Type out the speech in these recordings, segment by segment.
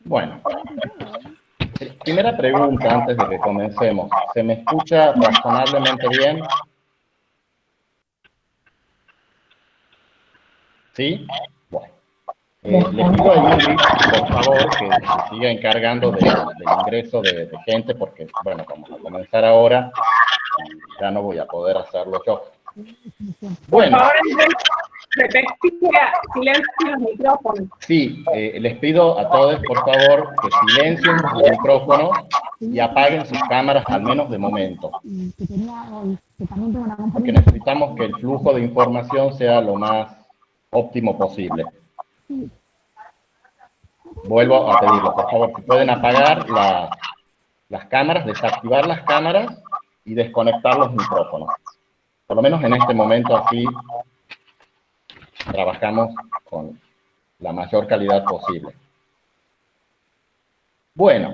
Bueno, primera pregunta antes de que comencemos. ¿Se me escucha razonablemente bien? ¿Sí? Bueno. Les pido a Ingrid, por favor, que se siga encargando del ingreso de gente, porque, bueno, vamos a comenzar ahora y ya no voy a poder hacerlo yo. Bueno. Por favor, silencio los micrófonos. Sí, les pido a todos, por favor, que silencien los micrófonos y apaguen sus cámaras, al menos de momento. Porque necesitamos que el flujo de información sea lo más óptimo posible. Vuelvo a pedirlo, por favor, si pueden apagar las cámaras, desactivar las cámaras y desconectar los micrófonos. Por lo menos en este momento, así trabajamos con la mayor calidad posible. Bueno,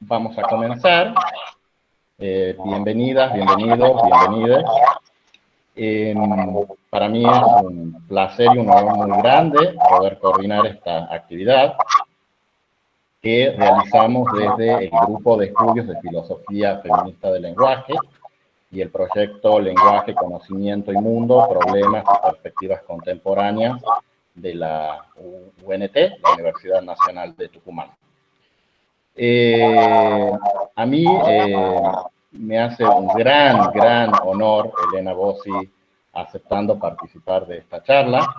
vamos a comenzar. Bienvenidas, bienvenidos, bienvenidas. Para mí es un placer y un honor muy grande poder coordinar esta actividad que realizamos desde el Grupo de Estudios de Filosofía Feminista del Lenguaje y el proyecto Lenguaje, Conocimiento y Mundo, Problemas y Perspectivas Contemporáneas de la UNT, la Universidad Nacional de Tucumán. A mí me hace un gran honor Elena Bossi aceptando participar de esta charla.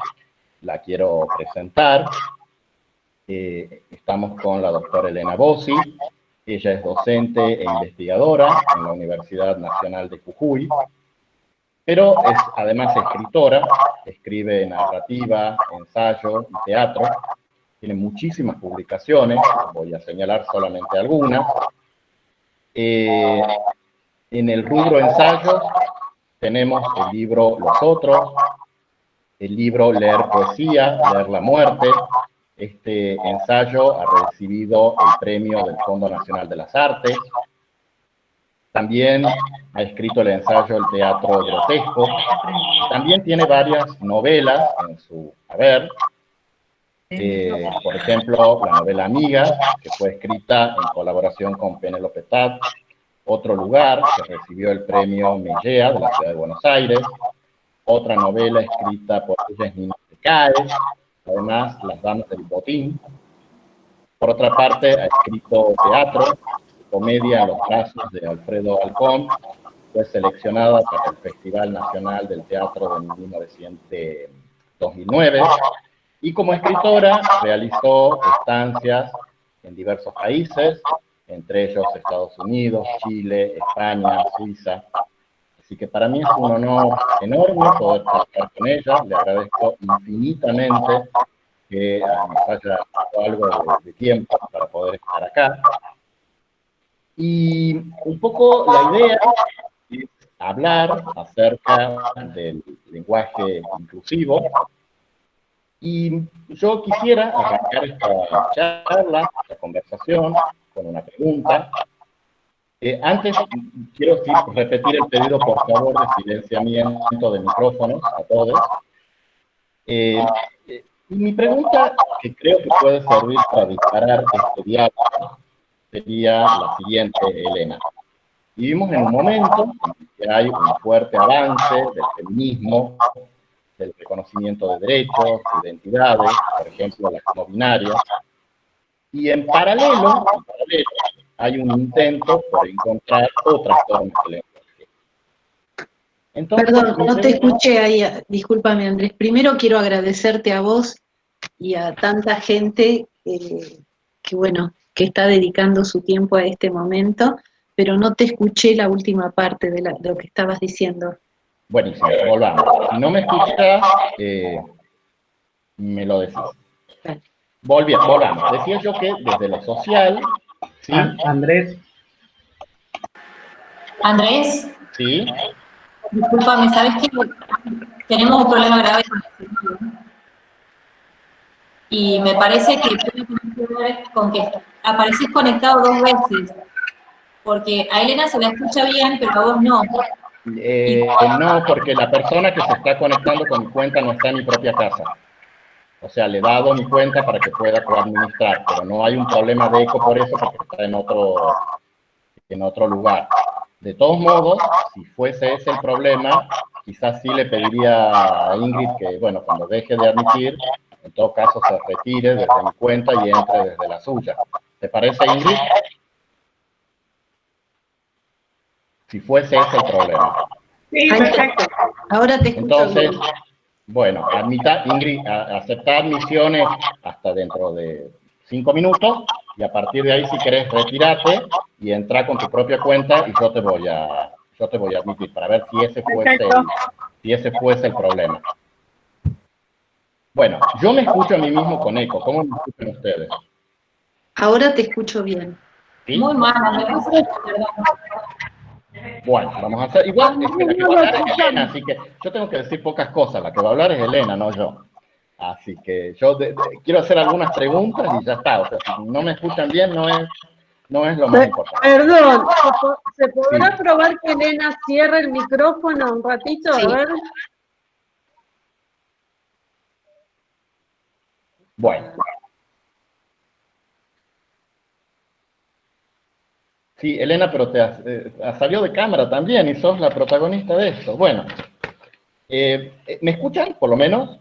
La quiero presentar. Estamos con la doctora Elena Bossi. Ella es docente e investigadora en la Universidad Nacional de Jujuy, pero es además escritora, escribe narrativa, ensayo y teatro. Tiene muchísimas publicaciones, voy a señalar solamente algunas. En el rubro ensayos tenemos el libro Los Otros, el libro Leer Poesía, Leer la Muerte. Este ensayo ha recibido el premio del Fondo Nacional de las Artes. También ha escrito el ensayo El Teatro Grotesco. También tiene varias novelas en su haber. Por ejemplo, la novela Amiga, que fue escrita en colaboración con Penélope Tat. Otro lugar, que recibió el premio Mellea de la Ciudad de Buenos Aires. Otra novela escrita por ella es Nina se cae. Además, Las Damas del Botín. Por otra parte, ha escrito teatro, comedia en los brazos de Alfredo Alcón. Fue seleccionada para el Festival Nacional del Teatro de 2009. Y como escritora realizó estancias en diversos países, entre ellos Estados Unidos, Chile, España, Suiza. Así que para mí es un honor enorme poder trabajar con ella. Le agradezco infinitamente que nos haya dado algo de tiempo para poder estar acá. Y un poco la idea es hablar acerca del lenguaje inclusivo. Y yo quisiera arrancar esta charla, esta conversación, con una pregunta. Antes, quiero repetir el pedido, por favor, de silenciamiento de micrófonos a todos. Y mi pregunta, que creo que puede servir para disparar este diálogo, sería la siguiente, Elena. Vivimos en un momento en que hay un fuerte avance del feminismo, del reconocimiento de derechos, de identidades, por ejemplo, las no binarias, y en paralelo hay un intento por encontrar otras formas de lenguaje. Entonces, perdón, no te escuché ahí, discúlpame Andrés. Primero quiero agradecerte a vos y a tanta gente que bueno, que está dedicando su tiempo a este momento, pero no te escuché la última parte de lo que estabas diciendo. Buenísimo, volvamos. Si no me escuchas, me lo decís. Volvamos. Decía yo que desde lo social, ¿sí? Andrés. Andrés. Sí. Discúlpame, ¿sabes que tenemos un problema grave? Y me parece que tiene que ver con que apareces conectado 2 veces, porque a Elena se la escucha bien, pero a vos no. No, porque la persona que se está conectando con mi cuenta no está en mi propia casa. O sea, le he dado mi cuenta para que pueda coadministrar, pero no hay un problema de eco por eso, porque está en otro lugar. De todos modos, si fuese ese el problema, quizás sí le pediría a Ingrid que, bueno, cuando deje de admitir, en todo caso se retire desde mi cuenta y entre desde la suya. ¿Te parece, Ingrid? Si fuese ese el problema. Sí, perfecto. Ahora te escucho Entonces, bien. bueno, admita, Ingrid, acepta admisiones hasta dentro de 5 minutos y a partir de ahí, si querés, retírate y entra con tu propia cuenta y yo te voy a admitir para ver si ese fuese el problema. Bueno, yo me escucho a mí mismo con eco. ¿Cómo me escuchan ustedes? Ahora te escucho bien. ¿Sí? Muy mal, Andrés. Bueno, vamos a hacer. Igual, la que va a hablar es Elena, así que yo tengo que decir pocas cosas. La que va a hablar es Elena, no yo. Así que yo quiero hacer algunas preguntas y ya está. O sea, si no me escuchan bien, no es lo más importante. Perdón, ¿se podrá Sí. probar que Elena cierre el micrófono un ratito? Sí. A ver. Bueno. Sí, Elena, pero te has salido de cámara también y sos la protagonista de esto. Bueno, ¿me escuchan, por lo menos?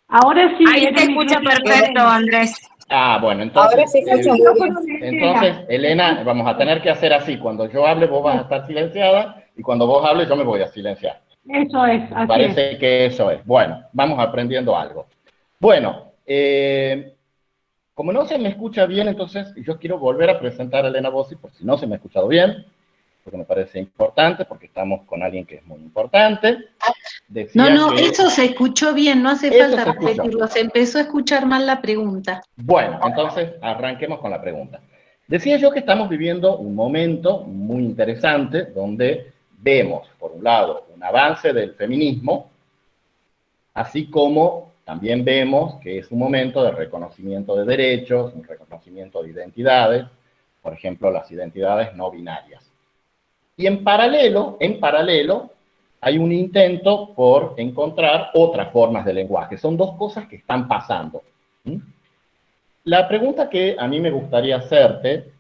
Ahora sí. Ahí te escucha perfecto, Andrés. Ah, bueno, entonces... Ahora se escucha muy bien. Entonces, Elena, vamos a tener que hacer así. Cuando yo hable, vos vas a estar silenciada, y cuando vos hables, yo me voy a silenciar. Eso es, así es. Parece que eso es. Bueno, vamos aprendiendo algo. Bueno, como no se me escucha bien, entonces yo quiero volver a presentar a Elena Bossi, por si no se me ha escuchado bien, porque me parece importante, porque estamos con alguien que es muy importante. Decía No, que eso se escuchó bien, no hace eso falta se escuchó. repetirlo, se empezó a escuchar mal la pregunta. Bueno, entonces arranquemos con la pregunta. Decía yo que estamos viviendo un momento muy interesante donde vemos, por un lado, un avance del feminismo, así como también vemos que es un momento de reconocimiento de derechos, un reconocimiento de identidades, por ejemplo, las identidades no binarias. Y en paralelo, hay un intento por encontrar otras formas de lenguaje. Son dos cosas que están pasando. La pregunta que a mí me gustaría hacerte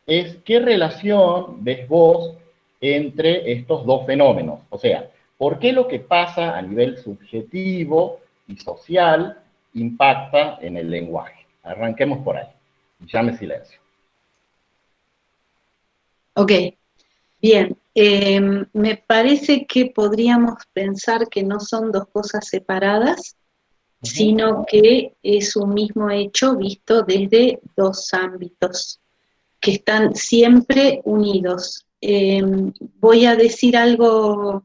es, ¿qué relación ves vos entre estos dos fenómenos? O sea, ¿por qué lo que pasa a nivel subjetivo y social impacta en el lenguaje? Arranquemos por ahí. Llame silencio. Ok, bien. Me parece que podríamos pensar que no son dos cosas separadas, sino que es un mismo hecho visto desde dos ámbitos que están siempre unidos. Voy a decir algo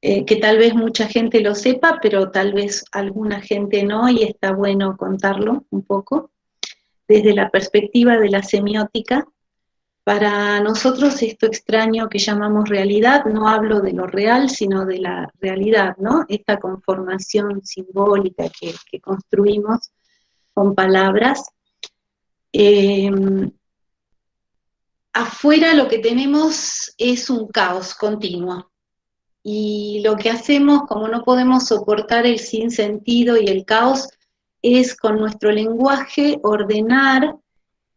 que tal vez mucha gente lo sepa, pero tal vez alguna gente no, y está bueno contarlo un poco. Desde la perspectiva de la semiótica, para nosotros esto extraño que llamamos realidad, no hablo de lo real, sino de la realidad, ¿no? Esta conformación simbólica que construimos con palabras. Afuera lo que tenemos es un caos continuo. Y lo que hacemos, como no podemos soportar el sinsentido y el caos, es con nuestro lenguaje ordenar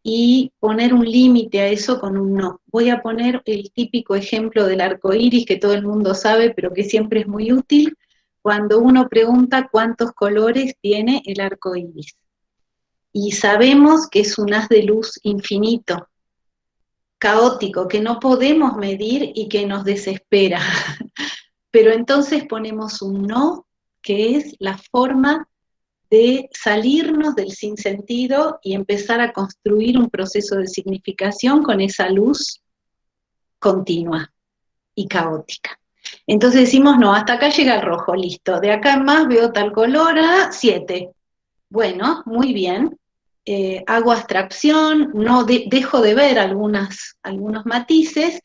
y poner un límite a eso con un no. Voy a poner el típico ejemplo del arco iris que todo el mundo sabe, pero que siempre es muy útil, cuando uno pregunta cuántos colores tiene el arco iris. Y sabemos que es un haz de luz infinito, caótico, que no podemos medir y que nos desespera. Pero entonces ponemos un no, que es la forma de salirnos del sinsentido y empezar a construir un proceso de significación con esa luz continua y caótica. Entonces decimos, no, hasta acá llega el rojo, listo, de acá en más veo tal color, 7. Bueno, muy bien, hago abstracción, no dejo de ver algunos matices,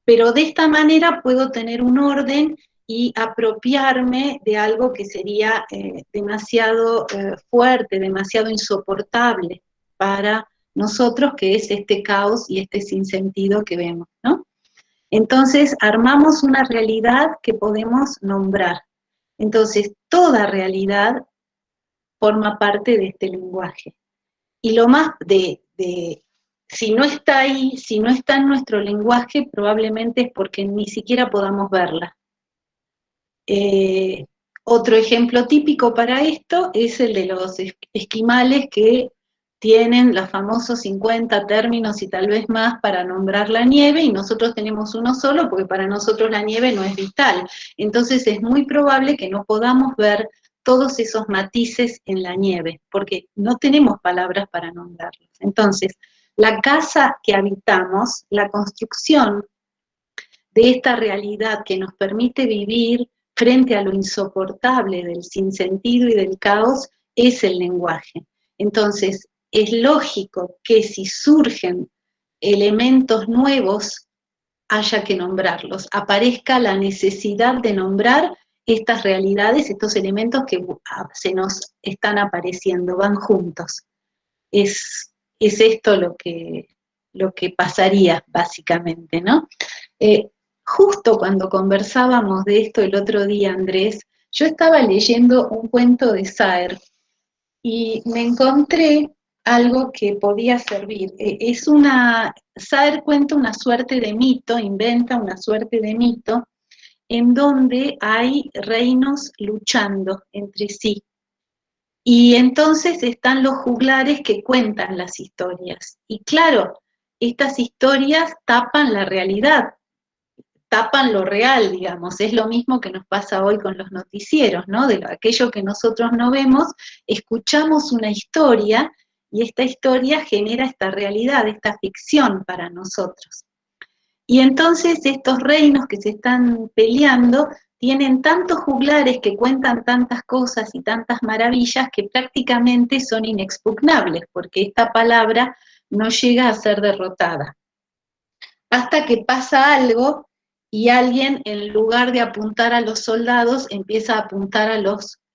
pero de esta manera puedo tener un orden y apropiarme de algo que sería demasiado fuerte, demasiado insoportable para nosotros, que es este caos y este sinsentido que vemos, ¿no? Entonces, armamos una realidad que podemos nombrar. Entonces, toda realidad forma parte de este lenguaje. Y lo más si no está ahí, si no está en nuestro lenguaje, probablemente es porque ni siquiera podamos verla. Otro ejemplo típico para esto es el de los esquimales que tienen los famosos 50 términos y tal vez más para nombrar la nieve, y nosotros tenemos uno solo porque para nosotros la nieve no es vital. Entonces es muy probable que no podamos ver todos esos matices en la nieve, porque no tenemos palabras para nombrarlos. Entonces, la casa que habitamos, la construcción de esta realidad que nos permite vivir frente a lo insoportable del sinsentido y del caos, es el lenguaje. Entonces, es lógico que si surgen elementos nuevos, haya que nombrarlos, aparezca la necesidad de nombrar estas realidades, estos elementos que se nos están apareciendo, van juntos. Es esto lo que pasaría, básicamente, ¿no? Justo cuando conversábamos de esto el otro día, Andrés, yo estaba leyendo un cuento de Saer y me encontré algo que podía servir. Saer cuenta una suerte de mito, inventa una suerte de mito, en donde hay reinos luchando entre sí. Y entonces están los juglares que cuentan las historias. Y claro, estas historias tapan la realidad, tapan lo real, digamos. Es lo mismo que nos pasa hoy con los noticieros, ¿no? De aquello que nosotros no vemos, escuchamos una historia y esta historia genera esta realidad, esta ficción para nosotros. Y entonces estos reinos que se están peleando tienen tantos juglares que cuentan tantas cosas y tantas maravillas que prácticamente son inexpugnables, porque esta palabra no llega a ser derrotada. Hasta que pasa algo y alguien, en lugar de apuntar a los soldados, empieza a apuntar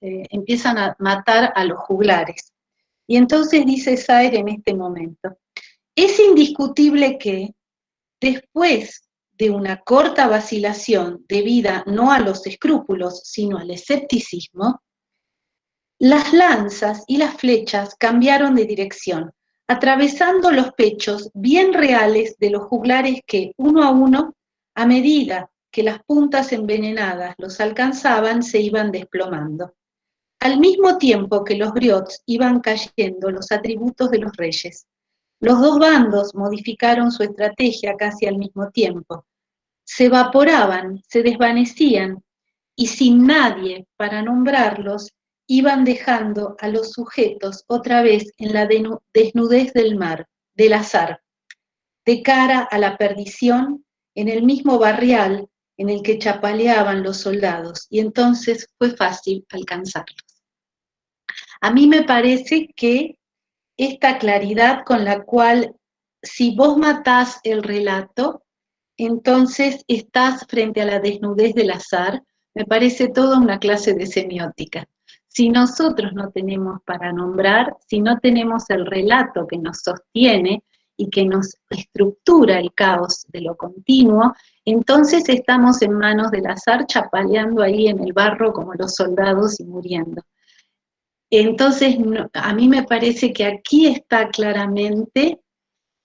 empiezan a matar a los juglares. Y entonces dice Saer en este momento: es indiscutible que, después de una corta vacilación debida no a los escrúpulos, sino al escepticismo, las lanzas y las flechas cambiaron de dirección, atravesando los pechos bien reales de los juglares que, uno a uno, a medida que las puntas envenenadas los alcanzaban, se iban desplomando. Al mismo tiempo que los briots iban cayendo los atributos de los reyes. Los dos bandos modificaron su estrategia casi al mismo tiempo. Se evaporaban, se desvanecían, y sin nadie para nombrarlos, iban dejando a los sujetos otra vez en la desnudez del azar, de cara a la perdición, en el mismo barrial en el que chapaleaban los soldados, y entonces fue fácil alcanzarlos. A mí me parece que esta claridad con la cual, si vos matás el relato, entonces estás frente a la desnudez del azar, me parece toda una clase de semiótica. Si nosotros no tenemos para nombrar, si no tenemos el relato que nos sostiene y que nos estructura el caos de lo continuo, entonces estamos en manos del azar, chapaleando ahí en el barro como los soldados y muriendo. Entonces, a mí me parece que aquí está claramente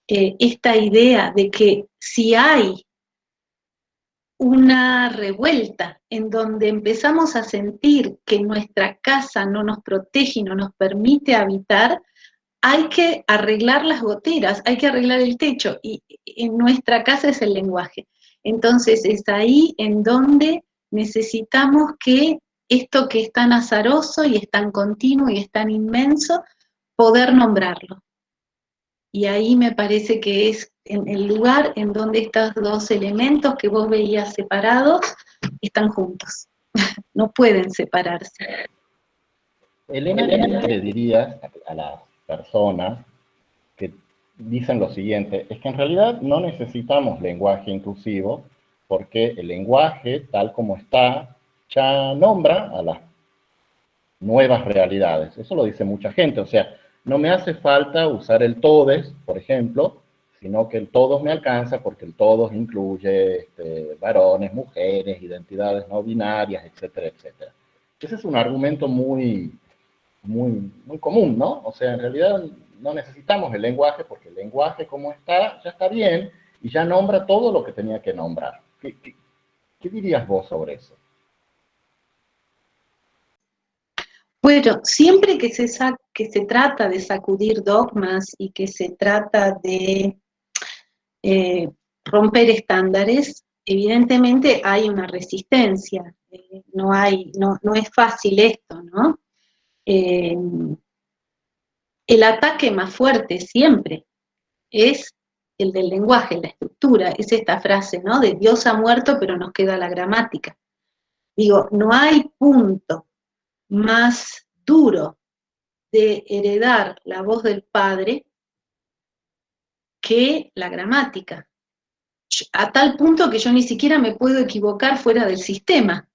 esta idea de que si hay una revuelta en donde empezamos a sentir que nuestra casa no nos protege y no nos permite habitar, hay que arreglar las goteras, hay que arreglar el techo, y en nuestra casa es el lenguaje. Entonces es ahí en donde necesitamos que esto que es tan azaroso y es tan continuo y es tan inmenso, poder nombrarlo. Y ahí me parece que es en el lugar en donde estos dos elementos que vos veías separados están juntos. No pueden separarse. Elena, ¿qué le dirías a las personas que dicen lo siguiente? Es que en realidad no necesitamos lenguaje inclusivo porque el lenguaje, tal como está, ya nombra a las nuevas realidades. Eso lo dice mucha gente, o sea, no me hace falta usar el todes, por ejemplo, sino que el todos me alcanza porque el todos incluye varones, mujeres, identidades no binarias, etcétera, etcétera. Ese es un argumento muy común, ¿no? O sea, en realidad no necesitamos el lenguaje porque el lenguaje como está, ya está bien y ya nombra todo lo que tenía que nombrar. ¿Qué dirías vos sobre eso? Bueno, siempre que se trata de sacudir dogmas y que se trata de romper estándares, evidentemente hay una resistencia. No es fácil esto, ¿no? El ataque más fuerte siempre es el del lenguaje, la estructura, es esta frase, ¿no? De Dios ha muerto, pero nos queda la gramática. Digo, no hay punto más duro de heredar la voz del Padre que la gramática. A tal punto que yo ni siquiera me puedo equivocar fuera del sistema,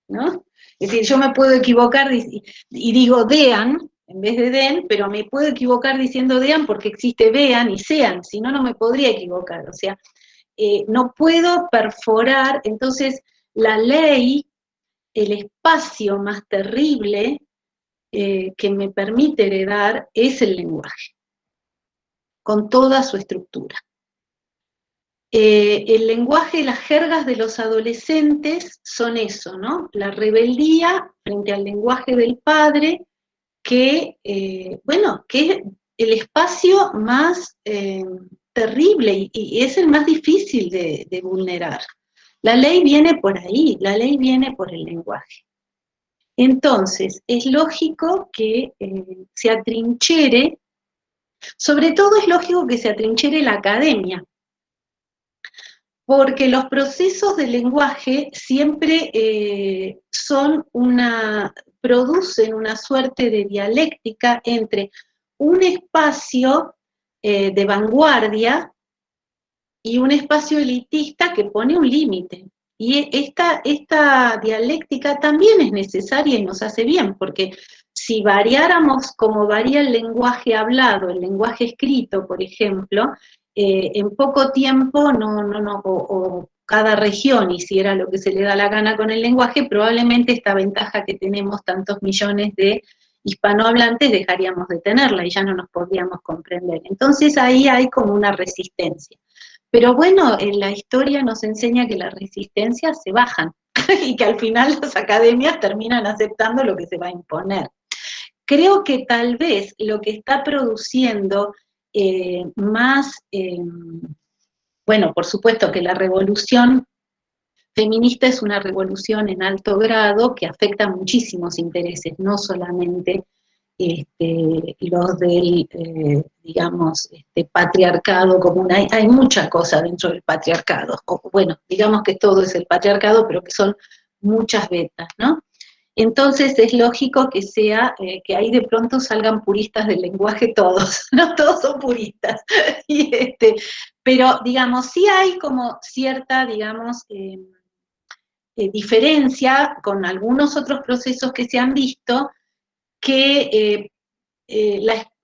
¿no? Es decir, yo me puedo equivocar y digo dean en vez de den, pero me puedo equivocar diciendo dean porque existe vean y sean, si no, no me podría equivocar. O sea, no puedo perforar, entonces la ley, el espacio más terrible que me permite heredar es el lenguaje, con toda su estructura. El lenguaje, las jergas de los adolescentes son eso, ¿no? La rebeldía frente al lenguaje del padre, que, que es el espacio más terrible y es el más difícil de vulnerar. La ley viene por ahí, la ley viene por el lenguaje. Entonces, es lógico que se atrinchere, sobre todo es lógico que se atrinchere la academia, porque los procesos del lenguaje siempre producen una suerte de dialéctica entre un espacio de vanguardia y un espacio elitista que pone un límite. Y esta dialéctica también es necesaria y nos hace bien, porque si variáramos como varía el lenguaje hablado, el lenguaje escrito, por ejemplo, en poco tiempo o cada región hiciera lo que se le da la gana con el lenguaje, probablemente esta ventaja que tenemos tantos millones de hispanohablantes dejaríamos de tenerla y ya no nos podríamos comprender. Entonces ahí hay como una resistencia. Pero bueno, en la historia nos enseña que las resistencias se bajan y que al final las academias terminan aceptando lo que se va a imponer. Creo que tal vez lo que está produciendo bueno, por supuesto que la revolución feminista es una revolución en alto grado que afecta a muchísimos intereses, no solamente los del, digamos, patriarcado común. Hay mucha cosa dentro del patriarcado, o bueno, digamos que todo es el patriarcado, pero que son muchas vetas, ¿no? Entonces es lógico que que ahí de pronto salgan puristas del lenguaje todos, no todos son puristas, pero digamos, sí hay como cierta, digamos, diferencia con algunos otros procesos que se han visto, que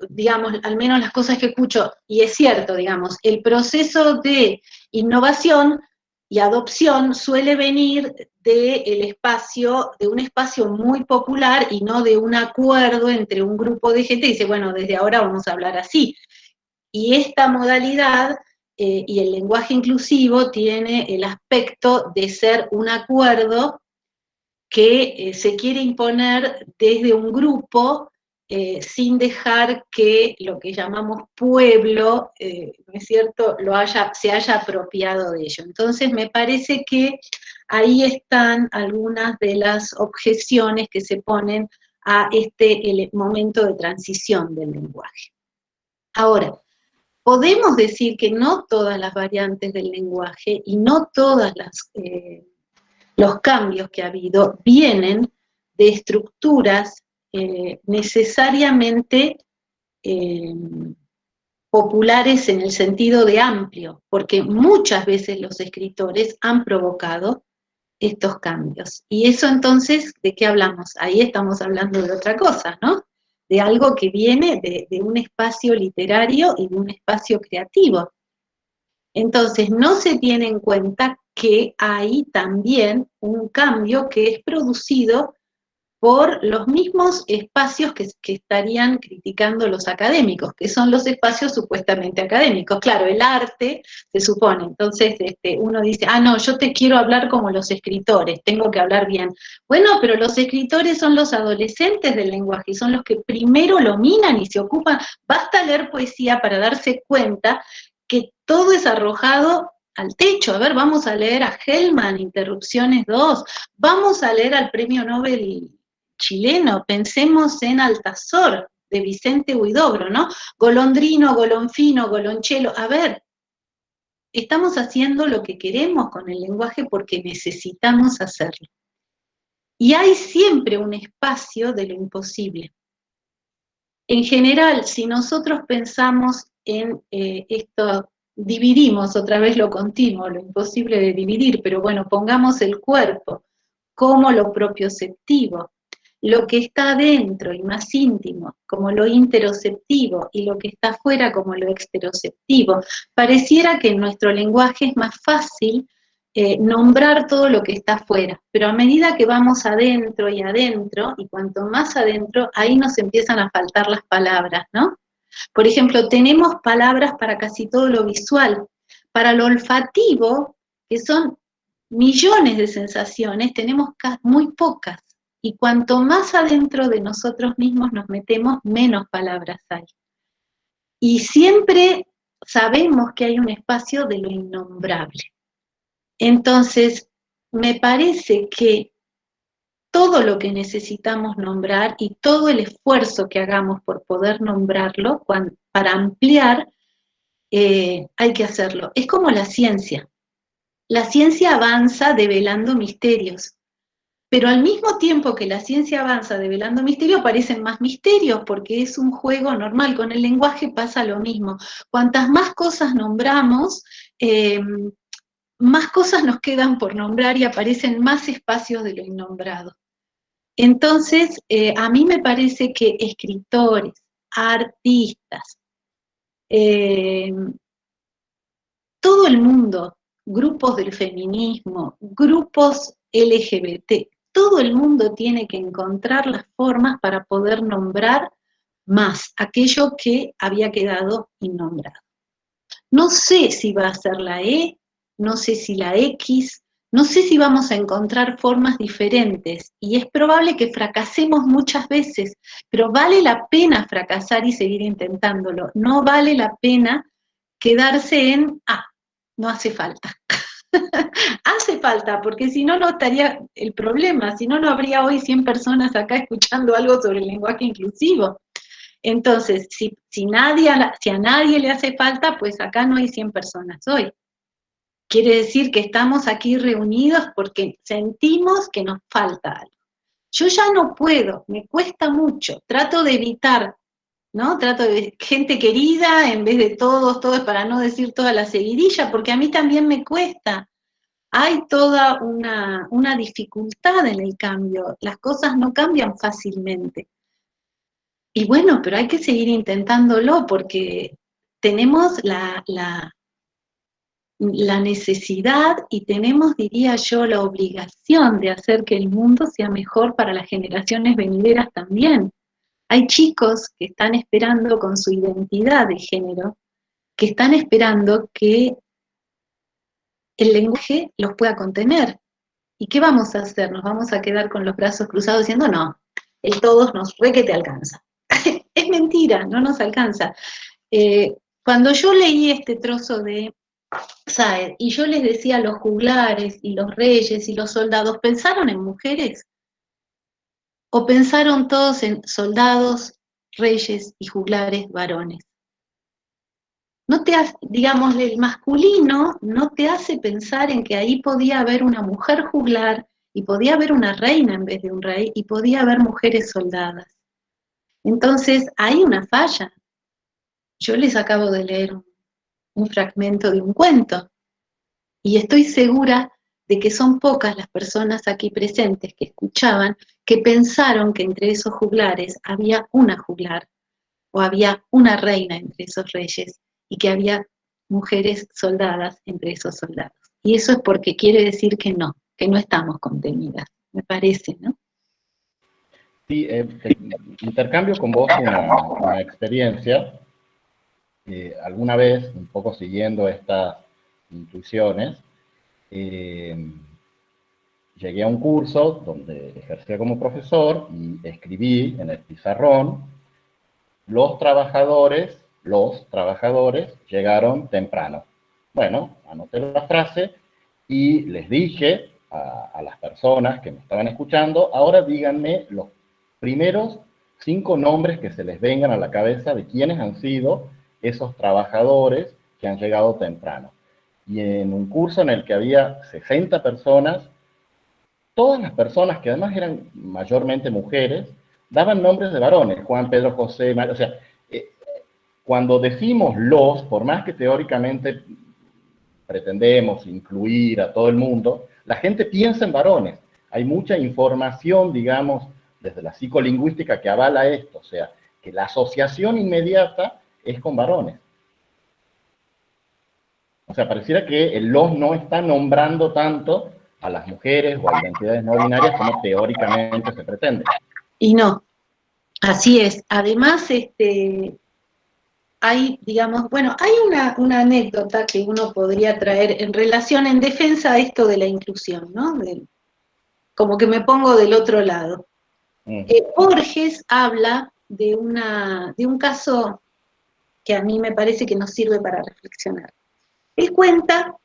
digamos, al menos las cosas que escucho, y es cierto, digamos, el proceso de innovación y adopción suele venir de un espacio muy popular y no de un acuerdo entre un grupo de gente que dice, bueno, desde ahora vamos a hablar así. Y esta modalidad y el lenguaje inclusivo tiene el aspecto de ser un acuerdo que se quiere imponer desde un grupo sin dejar que lo que llamamos pueblo, ¿no es cierto?, se haya apropiado de ello. Entonces me parece que ahí están algunas de las objeciones que se ponen a el momento de transición del lenguaje. Ahora, podemos decir que no todas las variantes del lenguaje y no todas los cambios que ha habido vienen de estructuras necesariamente populares en el sentido de amplio, porque muchas veces los escritores han provocado estos cambios. Y eso entonces, ¿de qué hablamos? Ahí estamos hablando de otra cosa, ¿no? De algo que viene de un espacio literario y de un espacio creativo. Entonces, no se tiene en cuenta que hay también un cambio que es producido por los mismos espacios que estarían criticando los académicos, que son los espacios supuestamente académicos. Claro, el arte se supone, entonces uno dice, ah, no, yo te quiero hablar como los escritores, tengo que hablar bien. Bueno, pero los escritores son los adolescentes del lenguaje, y son los que primero lo minan y se ocupan. Basta leer poesía para darse cuenta que todo es arrojado al techo. A ver, vamos a leer a Hellman, Interrupciones 2, vamos a leer al premio Nobel chileno, pensemos en Altazor, de Vicente Huidobro, ¿no? Golondrino, golonfino, golonchelo. A ver, estamos haciendo lo que queremos con el lenguaje porque necesitamos hacerlo. Y hay siempre un espacio de lo imposible. En general, si nosotros pensamos en esto, dividimos otra vez lo continuo, lo imposible de dividir, pero bueno, pongamos el cuerpo como lo propioceptivo, lo que está adentro y más íntimo como lo interoceptivo y lo que está afuera como lo exteroceptivo. Pareciera que en nuestro lenguaje es más fácil nombrar todo lo que está afuera, pero a medida que vamos adentro, y cuanto más adentro, ahí nos empiezan a faltar las palabras, ¿no? Por ejemplo, tenemos palabras para casi todo lo visual. Para lo olfativo, que son millones de sensaciones, tenemos muy pocas. Y cuanto más adentro de nosotros mismos nos metemos, menos palabras hay. Y siempre sabemos que hay un espacio de lo innombrable. Entonces, me parece que todo lo que necesitamos nombrar y todo el esfuerzo que hagamos por poder nombrarlo, para ampliar, hay que hacerlo. Es como la ciencia. La ciencia avanza develando misterios. Pero al mismo tiempo que la ciencia avanza develando misterios, aparecen más misterios, porque es un juego normal. Con el lenguaje pasa lo mismo. Cuantas más cosas nombramos, más cosas nos quedan por nombrar y aparecen más espacios de lo innombrado. Entonces, a mí me parece que escritores, artistas, todo el mundo, grupos del feminismo, grupos LGBT, todo el mundo tiene que encontrar las formas para poder nombrar más aquello que había quedado innombrado. No sé si va a ser la E, no sé si la X, no sé si vamos a encontrar formas diferentes, y es probable que fracasemos muchas veces, pero vale la pena fracasar y seguir intentándolo. No vale la pena quedarse en, no hace falta. Hace falta, porque si no, no estaría el problema, si no, no habría hoy 100 personas acá escuchando algo sobre el lenguaje inclusivo. Entonces, si a nadie le hace falta, pues acá no hay 100 personas hoy. Quiere decir que estamos aquí reunidos porque sentimos que nos falta algo. Yo ya no puedo, me cuesta mucho, trato de evitar, ¿no? Trato de gente querida en vez de todos, para no decir toda la seguidilla, porque a mí también me cuesta. Hay toda una dificultad en el cambio, las cosas no cambian fácilmente. Y bueno, pero hay que seguir intentándolo porque tenemos la necesidad y tenemos, diría yo, la obligación de hacer que el mundo sea mejor para las generaciones venideras también. Hay chicos que están esperando con su identidad de género, que están esperando que el lenguaje los pueda contener. ¿Y qué vamos a hacer? ¿Nos vamos a quedar con los brazos cruzados diciendo, no, el todos nos re que te alcanza? Es mentira, no nos alcanza. Cuando yo leí este trozo de Saed, y yo les decía los juglares y los reyes y los soldados, ¿pensaron en mujeres? ¿O pensaron todos en soldados, reyes y juglares varones? No te hace, digamos, el masculino no te hace pensar en que ahí podía haber una mujer juglar y podía haber una reina en vez de un rey y podía haber mujeres soldadas. Entonces hay una falla. yo les acabo de leer un fragmento de un cuento, y estoy segura de que son pocas las personas aquí presentes que escuchaban, que pensaron que entre esos juglares había una juglar, o había una reina entre esos reyes, y que había mujeres soldadas entre esos soldados. Y eso es porque quiere decir que no estamos contenidas, me parece, ¿no? Sí, intercambio con vos una experiencia. Alguna vez, un poco siguiendo estas intuiciones, llegué a un curso donde ejercía como profesor y escribí en el pizarrón: los trabajadores llegaron temprano. Bueno, anoté la frase y les dije a las personas que me estaban escuchando: ahora díganme los primeros 5 nombres que se les vengan a la cabeza de quiénes han sido esos trabajadores que han llegado temprano. Y en un curso en el que había 60 personas, todas las personas, que además eran mayormente mujeres, daban nombres de varones: Juan, Pedro, José, María. O sea, cuando decimos los, por más que teóricamente pretendemos incluir a todo el mundo, la gente piensa en varones. Hay mucha información, digamos, desde la psicolingüística que avala esto, o sea, que la asociación inmediata es con varones. O sea, pareciera que el los no está nombrando tanto a las mujeres o a identidades no binarias como teóricamente se pretende. Y no, así es. Además, hay, digamos, bueno, hay una anécdota que uno podría traer en relación, en defensa de esto de la inclusión, ¿no? Como que me pongo del otro lado. Borges habla de un caso que a mí me parece que nos sirve para reflexionar. Él cuenta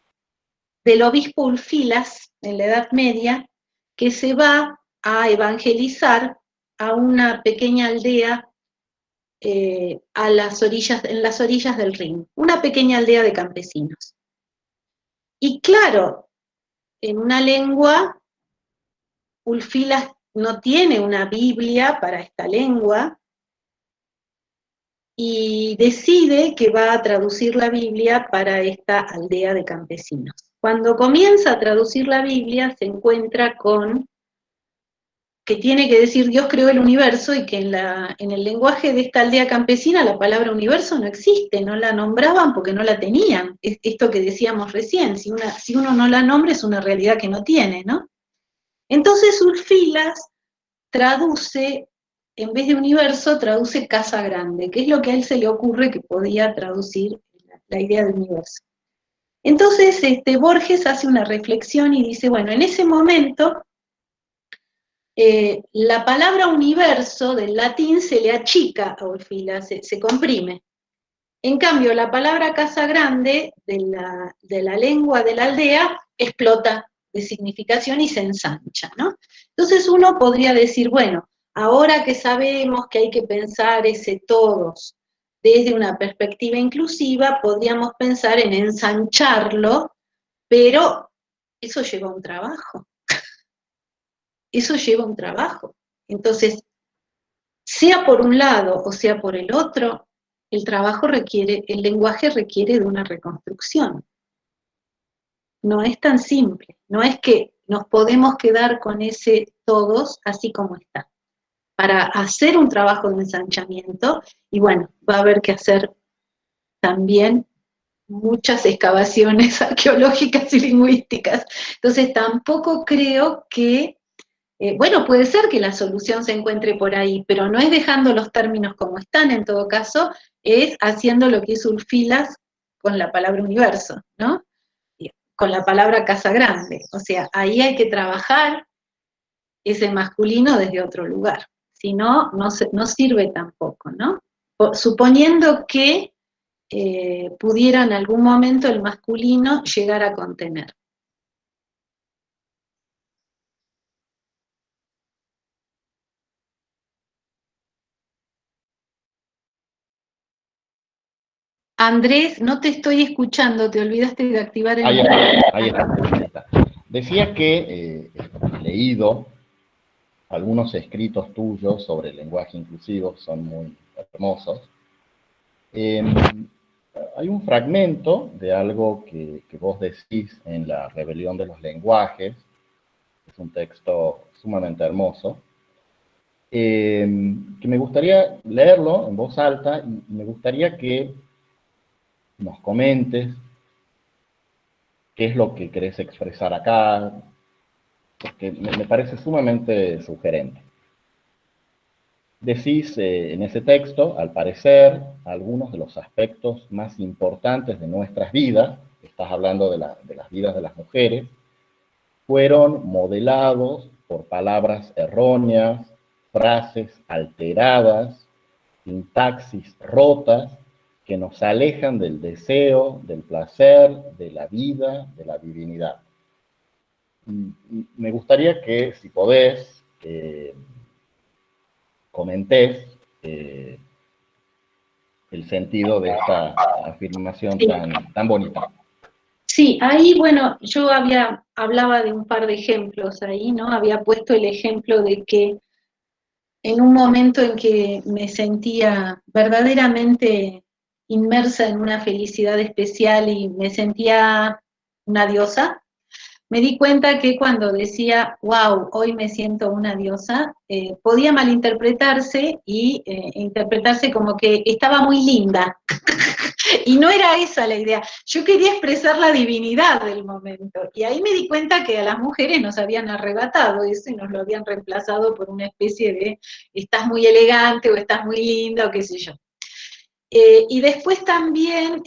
del obispo Ulfilas, en la Edad Media, que se va a evangelizar a una pequeña aldea en las orillas del Rin, una pequeña aldea de campesinos. Y claro, en una lengua, Ulfilas no tiene una Biblia para esta lengua, y decide que va a traducir la Biblia para esta aldea de campesinos. Cuando comienza a traducir la Biblia, se encuentra con que tiene que decir Dios creó el universo, y que en el lenguaje de esta aldea campesina la palabra universo no existe, no la nombraban porque no la tenían. Es esto que decíamos recién: si uno no la nombra, es una realidad que no tiene, ¿no? Entonces Ulfilas traduce, en vez de universo, traduce casa grande, que es lo que a él se le ocurre que podía traducir la idea de universo. Entonces Borges hace una reflexión y dice, bueno, en ese momento la palabra universo del latín se le achica a Ulfilas, se comprime. En cambio, la palabra casa grande de la lengua de la aldea explota de significación y se ensancha, ¿no? Entonces uno podría decir, bueno, ahora que sabemos que hay que pensar ese todos desde una perspectiva inclusiva, podríamos pensar en ensancharlo, pero eso lleva un trabajo. Eso lleva un trabajo. Entonces, sea por un lado o sea por el otro, el lenguaje requiere de una reconstrucción. No es tan simple, no es que nos podemos quedar con ese todos así como está. Para hacer un trabajo de ensanchamiento, y bueno, va a haber que hacer también muchas excavaciones arqueológicas y lingüísticas. Entonces tampoco creo que, bueno, puede ser que la solución se encuentre por ahí, pero no es dejando los términos como están, en todo caso, es haciendo lo que hizo Ulfilas con la palabra universo, ¿no? Con la palabra casa grande. O sea, ahí hay que trabajar ese masculino desde otro lugar. Si no, no sirve tampoco, ¿no? Suponiendo que pudiera en algún momento el masculino llegar a contener. Andrés, no te estoy escuchando, te olvidaste de activar el micrófono. Ahí está. Decía que he leído algunos escritos tuyos sobre el lenguaje inclusivo, son muy hermosos, Hay un fragmento de algo que vos decís en La rebelión de los lenguajes, es un texto sumamente hermoso, que me gustaría leerlo en voz alta y me gustaría que nos comentes qué es lo que querés expresar acá, porque me parece sumamente sugerente. Decís en ese texto, al parecer, algunos de los aspectos más importantes de nuestras vidas, estás hablando de las vidas de las mujeres, fueron modelados por palabras erróneas, frases alteradas, sintaxis rotas, que nos alejan del deseo, del placer, de la vida, de la divinidad. Me gustaría que, si podés, comentés el sentido de esta afirmación Sí. tan bonita. Sí, ahí, bueno, yo hablaba de un par de ejemplos ahí, ¿no? Había puesto el ejemplo de que en un momento en que me sentía verdaderamente inmersa en una felicidad especial y me sentía una diosa, me di cuenta que cuando decía, wow, hoy me siento una diosa, podía malinterpretarse y interpretarse como que estaba muy linda. Y no era esa la idea. Yo quería expresar la divinidad del momento. Y ahí me di cuenta que a las mujeres nos habían arrebatado eso y nos lo habían reemplazado por una especie de estás muy elegante o estás muy linda o qué sé yo. Y después también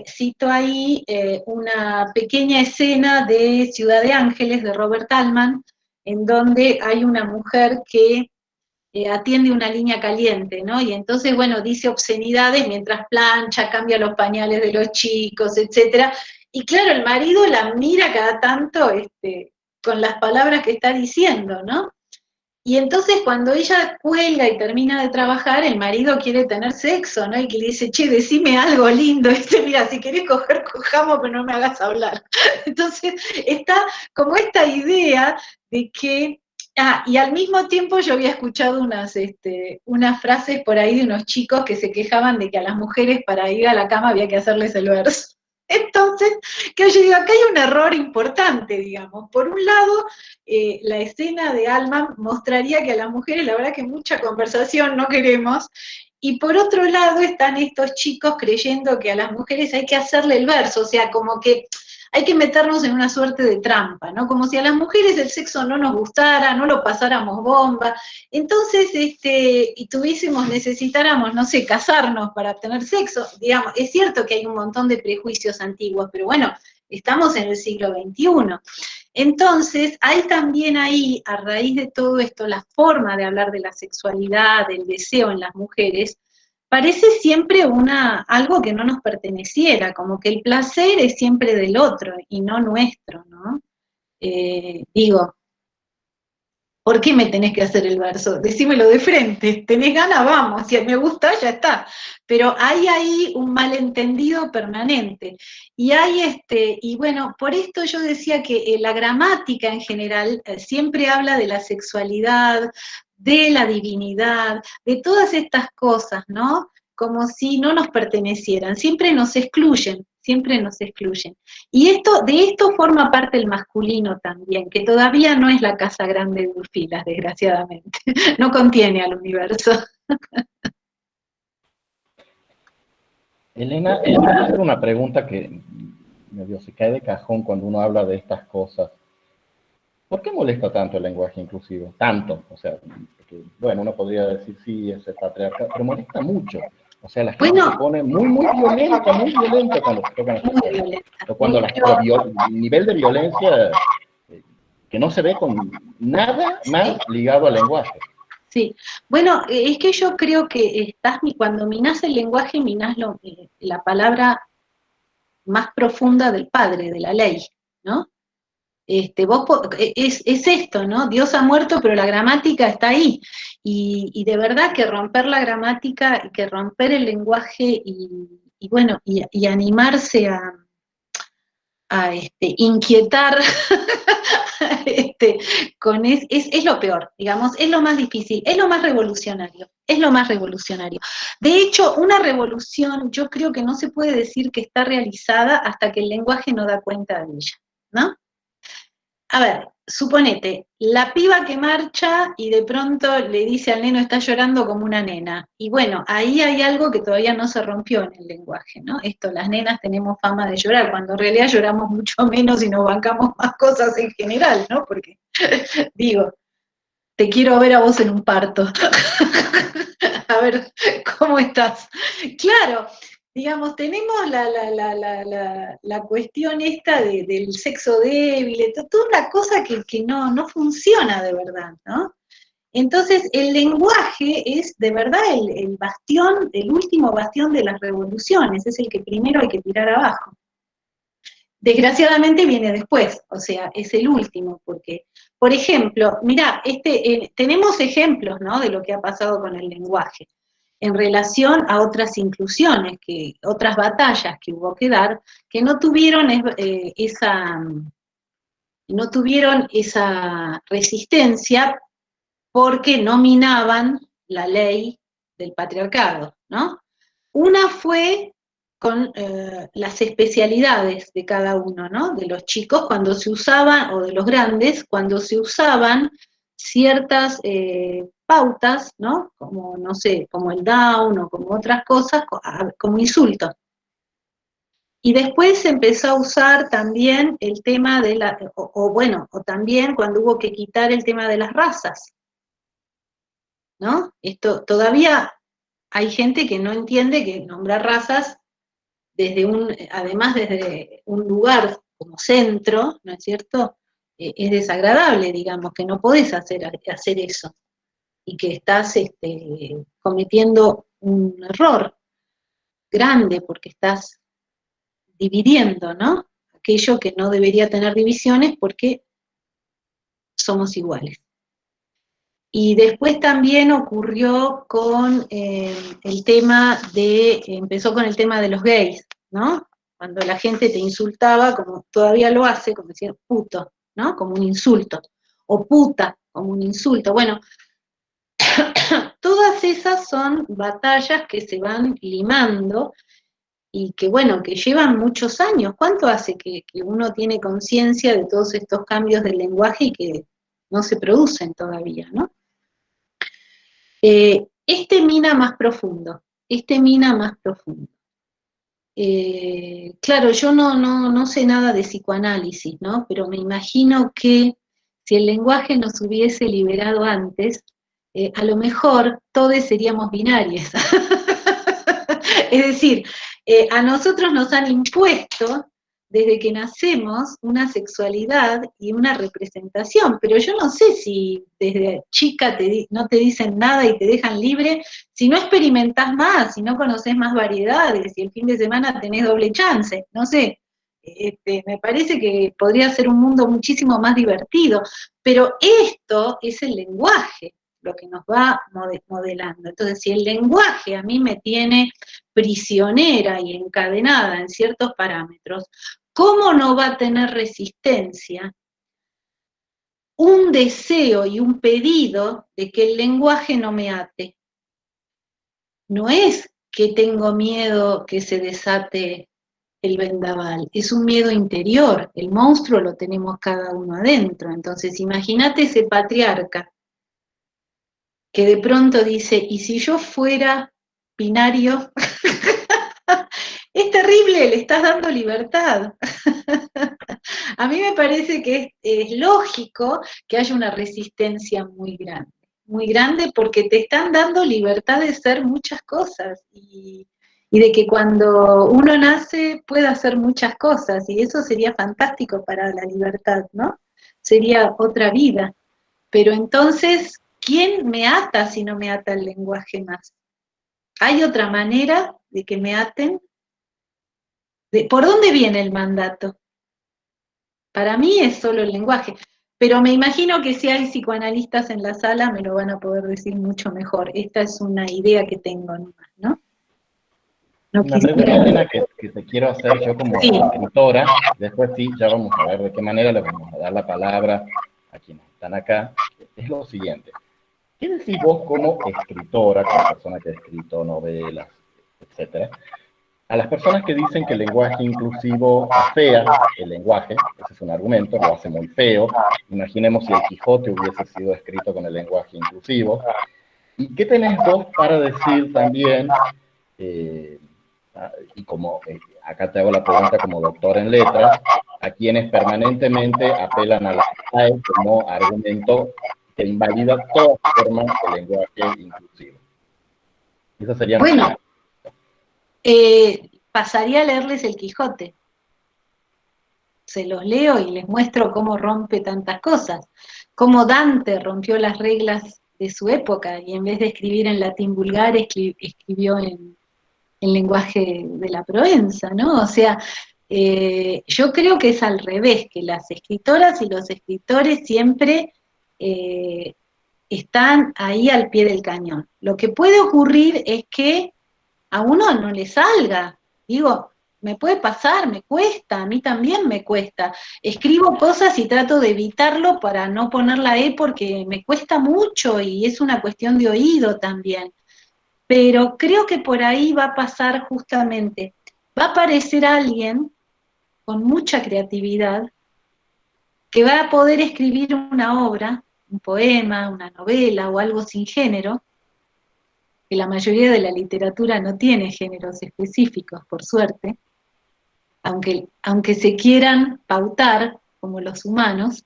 cito ahí una pequeña escena de Ciudad de Ángeles, de Robert Altman, en donde hay una mujer que atiende una línea caliente, ¿no? Y entonces, bueno, dice obscenidades mientras plancha, cambia los pañales de los chicos, etcétera. Y claro, el marido la mira cada tanto con las palabras que está diciendo, ¿no? Y entonces cuando ella cuelga y termina de trabajar, el marido quiere tener sexo, ¿no? Y que le dice, che, decime algo lindo. Y dice, mira, si querés coger, cojamos, pero no me hagas hablar. Entonces está como esta idea de que... Ah, y al mismo tiempo yo había escuchado unas frases por ahí de unos chicos que se quejaban de que a las mujeres para ir a la cama había que hacerles el verso. Entonces, que yo digo, acá hay un error importante, digamos. Por un lado, la escena de Alma mostraría que a las mujeres la verdad que mucha conversación no queremos, y por otro lado están estos chicos creyendo que a las mujeres hay que hacerle el verso, o sea, como que hay que meternos en una suerte de trampa, ¿no? Como si a las mujeres el sexo no nos gustara, no lo pasáramos bomba, entonces, y necesitáramos, no sé, casarnos para tener sexo, digamos, es cierto que hay un montón de prejuicios antiguos, pero bueno, estamos en el siglo XXI. Entonces, hay también ahí, a raíz de todo esto, la forma de hablar de la sexualidad, del deseo en las mujeres, parece siempre algo que no nos perteneciera, como que el placer es siempre del otro y no nuestro, ¿no? Digo, ¿por qué me tenés que hacer el verso? Decímelo de frente, tenés ganas, vamos, si me gusta, ya está. Pero hay ahí un malentendido permanente. Y y bueno, por esto yo decía que la gramática en general siempre habla de la sexualidad, de la divinidad, de todas estas cosas, ¿no? Como si no nos pertenecieran, siempre nos excluyen, siempre nos excluyen. Y de esto forma parte el masculino también, que todavía no es la casa grande de Urfilas, desgraciadamente. No contiene al universo. Elena, te voy a hacer una pregunta que medio se cae de cajón cuando uno habla de estas cosas. ¿Por qué molesta tanto el lenguaje inclusivo? Tanto, o sea, porque, bueno, uno podría decir sí, es el patriarcado, pero molesta mucho. O sea, la gente se pone muy violenta cuando se tocan estas cosas. O cuando el nivel de violencia que no se ve con nada más ligado al lenguaje. Sí, bueno, es que yo creo que cuando minás el lenguaje, minás la palabra más profunda del padre, de la ley, ¿no? Es esto, ¿no? Dios ha muerto, pero la gramática está ahí. Y de verdad que romper la gramática, que romper el lenguaje bueno, y animarse a inquietar Es lo peor, digamos, es lo más difícil, es lo más revolucionario, es lo más revolucionario. De hecho, una revolución yo creo que no se puede decir que está realizada hasta que el lenguaje no da cuenta de ella, ¿no? A ver, suponete, la piba que marcha y de pronto le dice al neno está llorando como una nena. Y bueno, ahí hay algo que todavía no se rompió en el lenguaje, ¿no? Esto, las nenas tenemos fama de llorar, cuando en realidad lloramos mucho menos y nos bancamos más cosas en general, ¿no? Porque, digo, te quiero ver a vos en un parto. A ver, ¿cómo estás? Claro, digamos, tenemos la cuestión esta del sexo débil, toda una cosa que no funciona de verdad, ¿no? Entonces, el lenguaje es de verdad el bastión, el último bastión de las revoluciones, es el que primero hay que tirar abajo. Desgraciadamente viene después, o sea, es el último, porque, por ejemplo, mirá, tenemos ejemplos, ¿no?, de lo que ha pasado con el lenguaje, en relación a otras inclusiones, otras batallas que hubo que dar, que no tuvieron esa resistencia porque no minaban la ley del patriarcado, ¿no? Una fue con las especialidades de cada uno, ¿no? De los chicos cuando se usaban, o de los grandes, cuando se usaban ciertas pautas, ¿no? Como, no sé, como el down o como otras cosas, como insulto. Y después se empezó a usar también el tema de o también cuando hubo que quitar el tema de las razas, ¿no? Esto todavía hay gente que no entiende que nombrar razas además desde un lugar como centro, ¿no es cierto? Es desagradable, digamos, que no podés hacer eso, y que estás cometiendo un error grande, porque estás dividiendo, ¿no? Aquello que no debería tener divisiones porque somos iguales. Y después también ocurrió con empezó con el tema de los gays, ¿no? Cuando la gente te insultaba, como todavía lo hace, como decir puto, ¿no? Como un insulto. O puta, como un insulto. Bueno, todas esas son batallas que se van limando y que, bueno, que llevan muchos años. ¿Cuánto hace que uno tiene conciencia de todos estos cambios del lenguaje y que no se producen todavía, ¿no? Mina más profundo, mina más profundo. Claro, yo no sé nada de psicoanálisis, ¿no? Pero me imagino que si el lenguaje nos hubiese liberado antes, a lo mejor todos seríamos binarios. Es decir, a nosotros nos han impuesto desde que nacemos una sexualidad y una representación, pero yo no sé si desde chica no te dicen nada y te dejan libre, si no experimentás más, si no conocés más variedades, si el fin de semana tenés doble chance, no sé. Me parece que podría ser un mundo muchísimo más divertido, pero esto es el lenguaje lo que nos va modelando. Entonces, si el lenguaje a mí me tiene prisionera y encadenada en ciertos parámetros, ¿cómo no va a tener resistencia un deseo y un pedido de que el lenguaje no me ate? No es que tengo miedo que se desate el vendaval, es un miedo interior, el monstruo lo tenemos cada uno adentro. Entonces, imagínate ese patriarca que de pronto dice, ¿y si yo fuera binario? Es terrible, le estás dando libertad. A mí me parece que es lógico que haya una resistencia muy grande porque te están dando libertad de ser muchas cosas y de que cuando uno nace pueda hacer muchas cosas, y eso sería fantástico para la libertad, ¿no? Sería otra vida. Pero entonces, ¿quién me ata si no me ata el lenguaje más? ¿Hay otra manera de que me aten? ¿Por dónde viene el mandato? Para mí es solo el lenguaje, pero me imagino que si hay psicoanalistas en la sala me lo van a poder decir mucho mejor. Esta es una idea que tengo nomás, ¿no? no Una pregunta, quisiera. Elena, que te quiero hacer yo como Sí. escritora. Después sí, ya vamos a ver de qué manera le vamos a dar la palabra a quienes están acá. Es lo siguiente. ¿Qué decís vos como escritora, como persona que ha escrito novelas, etcétera, a las personas que dicen que el lenguaje inclusivo afea el lenguaje? Ese es un argumento, lo hace muy feo. Imaginemos si el Quijote hubiese sido escrito con el lenguaje inclusivo. ¿Y qué tenés vos para decir también, y como acá te hago la pregunta como doctor en letras, a quienes permanentemente apelan a la RAE como argumento que invalida toda forma de lenguaje inclusivo? Esa sería Bueno, pasaría a leerles el Quijote. Se los leo y les muestro cómo rompe tantas cosas. Cómo Dante rompió las reglas de su época y en vez de escribir en latín vulgar, escribió en lenguaje de la Provenza, ¿no? O sea, yo creo que es al revés, que las escritoras y los escritores siempre están ahí al pie del cañón. Lo que puede ocurrir es que a uno no le salga. Digo, me puede pasar, me cuesta, a mí también me cuesta. Escribo cosas y trato de evitarlo para no poner la E porque me cuesta mucho y es una cuestión de oído también. Pero creo que por ahí va a pasar justamente, va a aparecer alguien con mucha creatividad que va a poder escribir una obra, un poema, una novela o algo sin género, que la mayoría de la literatura no tiene géneros específicos, por suerte, aunque se quieran pautar como los humanos,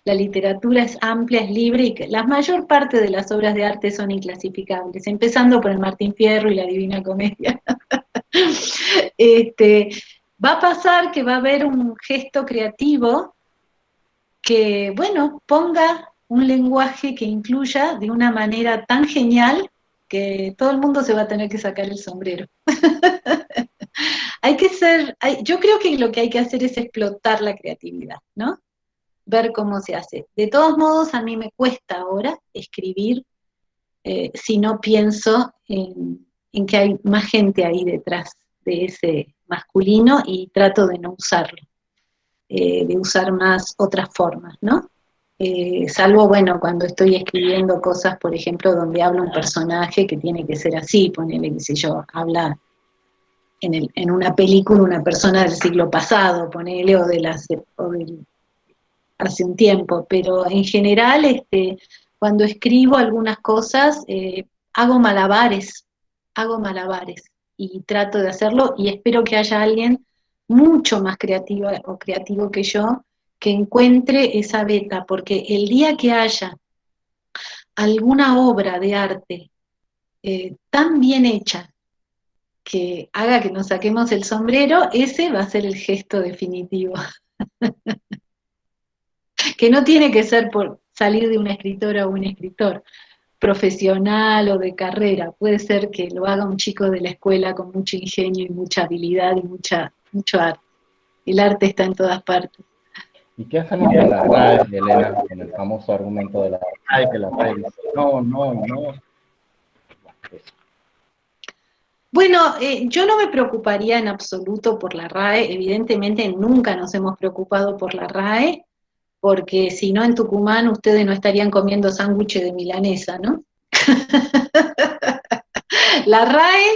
la literatura es amplia, es libre y que la mayor parte de las obras de arte son inclasificables, empezando por el Martín Fierro y la Divina Comedia. Va a pasar que va a haber un gesto creativo que, bueno, ponga un lenguaje que incluya de una manera tan genial que todo el mundo se va a tener que sacar el sombrero. Yo creo que lo que hay que hacer es explotar la creatividad, ¿no? Ver cómo se hace. De todos modos, a mí me cuesta ahora escribir si no pienso en que hay más gente ahí detrás de ese masculino y trato de no usarlo, de usar más otras formas, ¿no? Salvo, bueno, cuando estoy escribiendo cosas, por ejemplo, donde habla un personaje que tiene que ser así, ponele, qué sé yo, habla en una película una persona del siglo pasado, ponele, hace un tiempo, pero en general, cuando escribo algunas cosas, hago malabares, y trato de hacerlo, y espero que haya alguien mucho más creativo o creativo que yo, que encuentre esa beta, porque el día que haya alguna obra de arte tan bien hecha, que haga que nos saquemos el sombrero, ese va a ser el gesto definitivo. Que no tiene que ser por salir de una escritora o un escritor profesional o de carrera, puede ser que lo haga un chico de la escuela con mucho ingenio y mucha habilidad y mucho arte. El arte está en todas partes. ¿Y qué hacemos con la RAE, Elena, con el famoso argumento de la RAE, que la RAE dice no, no, no? Bueno, yo no me preocuparía en absoluto por la RAE, evidentemente nunca nos hemos preocupado por la RAE, porque si no en Tucumán ustedes no estarían comiendo sándwiches de milanesa, ¿no? La RAE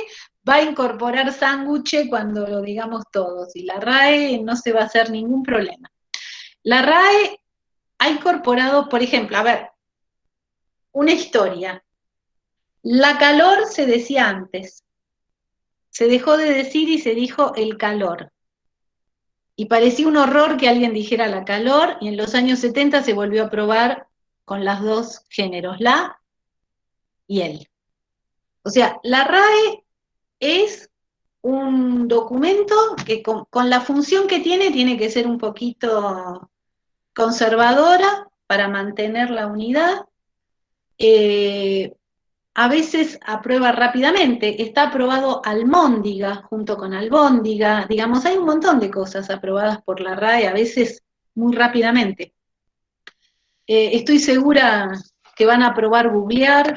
va a incorporar sándwiches cuando lo digamos todos, y la RAE no se va a hacer ningún problema. La RAE ha incorporado, por ejemplo, a ver, una historia. La calor se decía antes, se dejó de decir y se dijo el calor. Y parecía un horror que alguien dijera la calor, y en los años 70 se volvió a probar con los dos géneros, la y el. O sea, la RAE es un documento que con la función que tiene que ser un poquito conservadora para mantener la unidad. A veces aprueba rápidamente, está aprobado Almóndiga junto con Albóndiga, digamos, hay un montón de cosas aprobadas por la RAE, a veces muy rápidamente. Estoy segura que van a probar googlear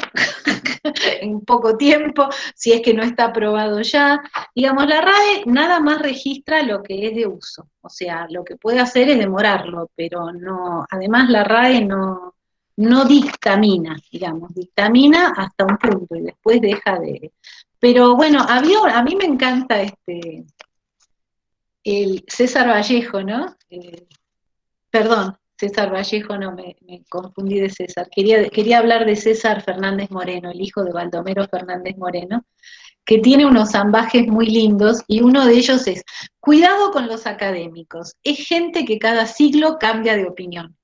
en poco tiempo, si es que no está aprobado ya. Digamos, la RAE nada más registra lo que es de uso, o sea, lo que puede hacer es demorarlo, pero no, además la RAE no dictamina, digamos, dictamina hasta un punto y después deja de... Pero bueno, a mí me encanta el César Vallejo, ¿no? Perdón, César Vallejo, no, me confundí de César. Quería hablar de César Fernández Moreno, el hijo de Baldomero Fernández Moreno, que tiene unos ambajes muy lindos, y uno de ellos es, cuidado con los académicos, es gente que cada siglo cambia de opinión.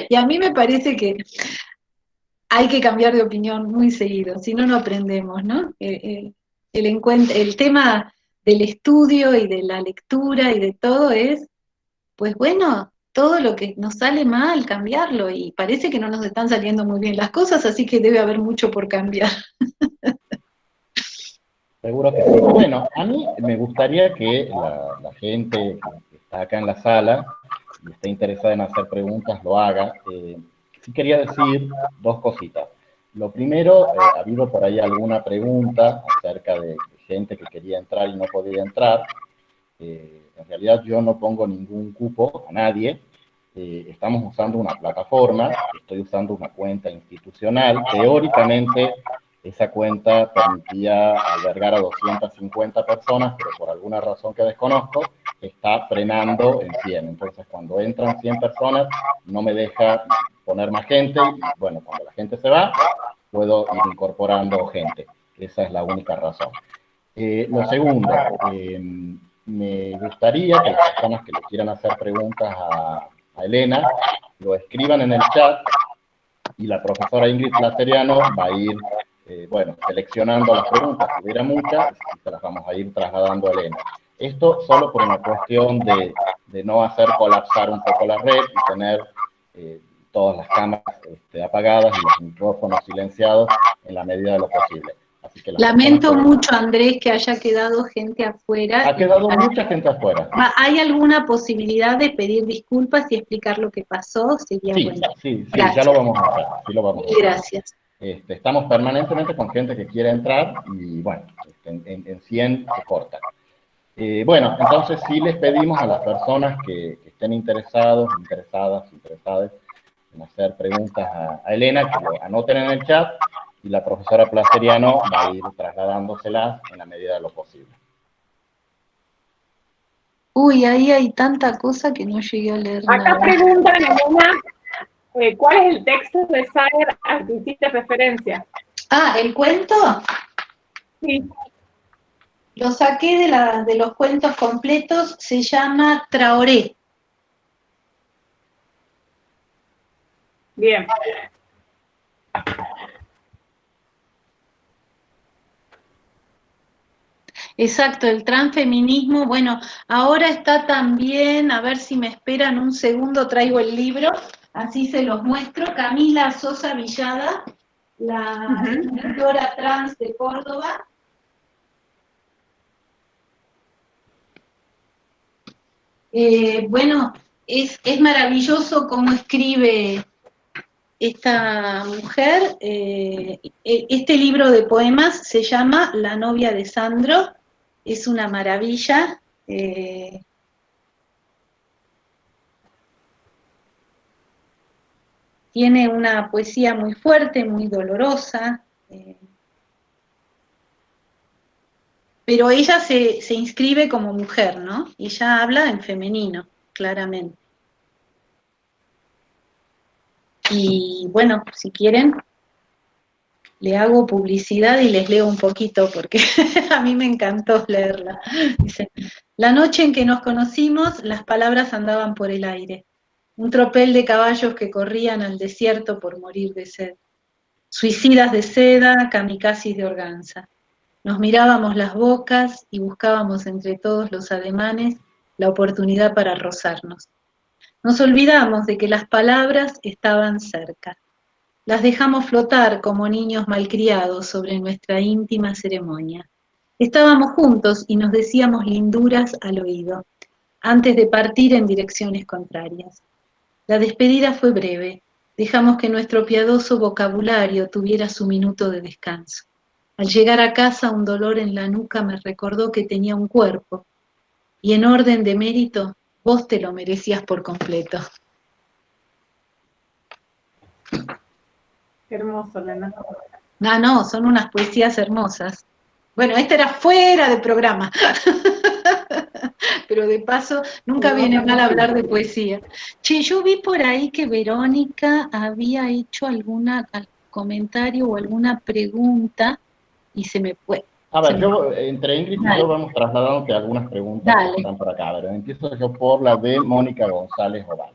Y a mí me parece que hay que cambiar de opinión muy seguido, si no, no aprendemos, ¿no? El tema del estudio y de la lectura y de todo es, pues bueno, todo lo que nos sale mal, cambiarlo, y parece que no nos están saliendo muy bien las cosas, así que debe haber mucho por cambiar. Seguro que sí. Bueno, a mí me gustaría que la gente que está acá en la sala y está interesada en hacer preguntas lo haga. Sí quería decir dos cositas. Lo primero, ha habido por ahí alguna pregunta acerca de gente que quería entrar y no podía entrar. En realidad yo no pongo ningún cupo a nadie. Estamos usando una plataforma, estoy usando una cuenta institucional. Teóricamente, esa cuenta permitía albergar a 250 personas, pero por alguna razón que desconozco, está frenando en 100. Entonces, cuando entran 100 personas, no me deja poner más gente, y bueno, cuando la gente se va, puedo ir incorporando gente. Esa es la única razón. Lo segundo, me gustaría que las personas que le quieran hacer preguntas a Elena lo escriban en el chat, y la profesora Ingrid Plateriano va a ir, bueno, seleccionando las preguntas. Si hubiera muchas, se las vamos a ir trasladando a Elena. Esto solo por una cuestión de no hacer colapsar un poco la red y tener todas las cámaras apagadas y los micrófonos silenciados en la medida de lo posible. Así que lamento mucho, Andrés, que haya quedado gente afuera. Ha quedado mucha gente afuera. ¿Hay alguna posibilidad de pedir disculpas y explicar lo que pasó? Sería bueno. Sí, ya lo vamos a hacer. Sí lo vamos a hacer. Gracias. Estamos permanentemente con gente que quiere entrar y, bueno, en 100 se corta. Bueno, entonces sí les pedimos a las personas que estén interesadas en hacer preguntas a Elena, que lo anoten en el chat, y la profesora Plateriano va a ir trasladándoselas en la medida de lo posible. Uy, ahí hay tanta cosa que no llegué a leer Acá nada. preguntan, Elena, ¿cuál es el texto de Saer al que hiciste referencia? Ah, ¿el cuento? Sí. Lo saqué de los cuentos completos, se llama Traoré. Bien. Exacto, el transfeminismo. Bueno, ahora está también, a ver si me esperan un segundo, traigo el libro, así se los muestro. Camila Sosa Villada, la escritora trans de Córdoba. Bueno, es maravilloso cómo escribe esta mujer. Este libro de poemas se llama La novia de Sandro, es una maravilla. Tiene una poesía muy fuerte, muy dolorosa, pero ella se inscribe como mujer, ¿no? Y ella habla en femenino, claramente. Y bueno, si quieren, le hago publicidad y les leo un poquito, porque a mí me encantó leerla. Dice: la noche en que nos conocimos, las palabras andaban por el aire. Un tropel de caballos que corrían al desierto por morir de sed. Suicidas de seda, kamikazes de organza. Nos mirábamos las bocas y buscábamos entre todos los ademanes la oportunidad para rozarnos. Nos olvidamos de que las palabras estaban cerca. Las dejamos flotar como niños malcriados sobre nuestra íntima ceremonia. Estábamos juntos y nos decíamos linduras al oído, antes de partir en direcciones contrarias. La despedida fue breve, Dejamos que nuestro piadoso vocabulario tuviera su minuto de descanso. Al llegar a casa, un dolor en la nuca me recordó que tenía un cuerpo, y en orden de mérito, vos te lo merecías por completo. Qué hermoso, Elena. No, son unas poesías hermosas. Bueno, esta era fuera de programa. Pero de paso, nunca viene mal hablar de poesía. Che, yo vi por ahí que Verónica había hecho algún comentario o alguna pregunta y se me fue. A ver, yo, entre Ingrid y yo vamos trasladándote algunas preguntas que están por acá. A ver, empiezo yo por la de Mónica González Oval.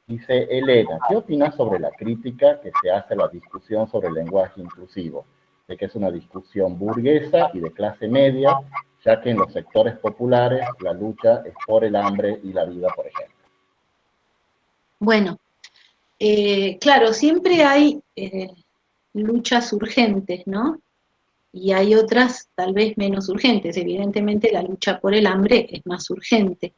Dice, Elena, ¿qué opinas sobre la crítica que se hace a la discusión sobre el lenguaje inclusivo? De que es una discusión burguesa y de clase media, ya que en los sectores populares la lucha es por el hambre y la vida, por ejemplo. Bueno, claro, siempre hay luchas urgentes, ¿no? Y hay otras tal vez menos urgentes. Evidentemente la lucha por el hambre es más urgente.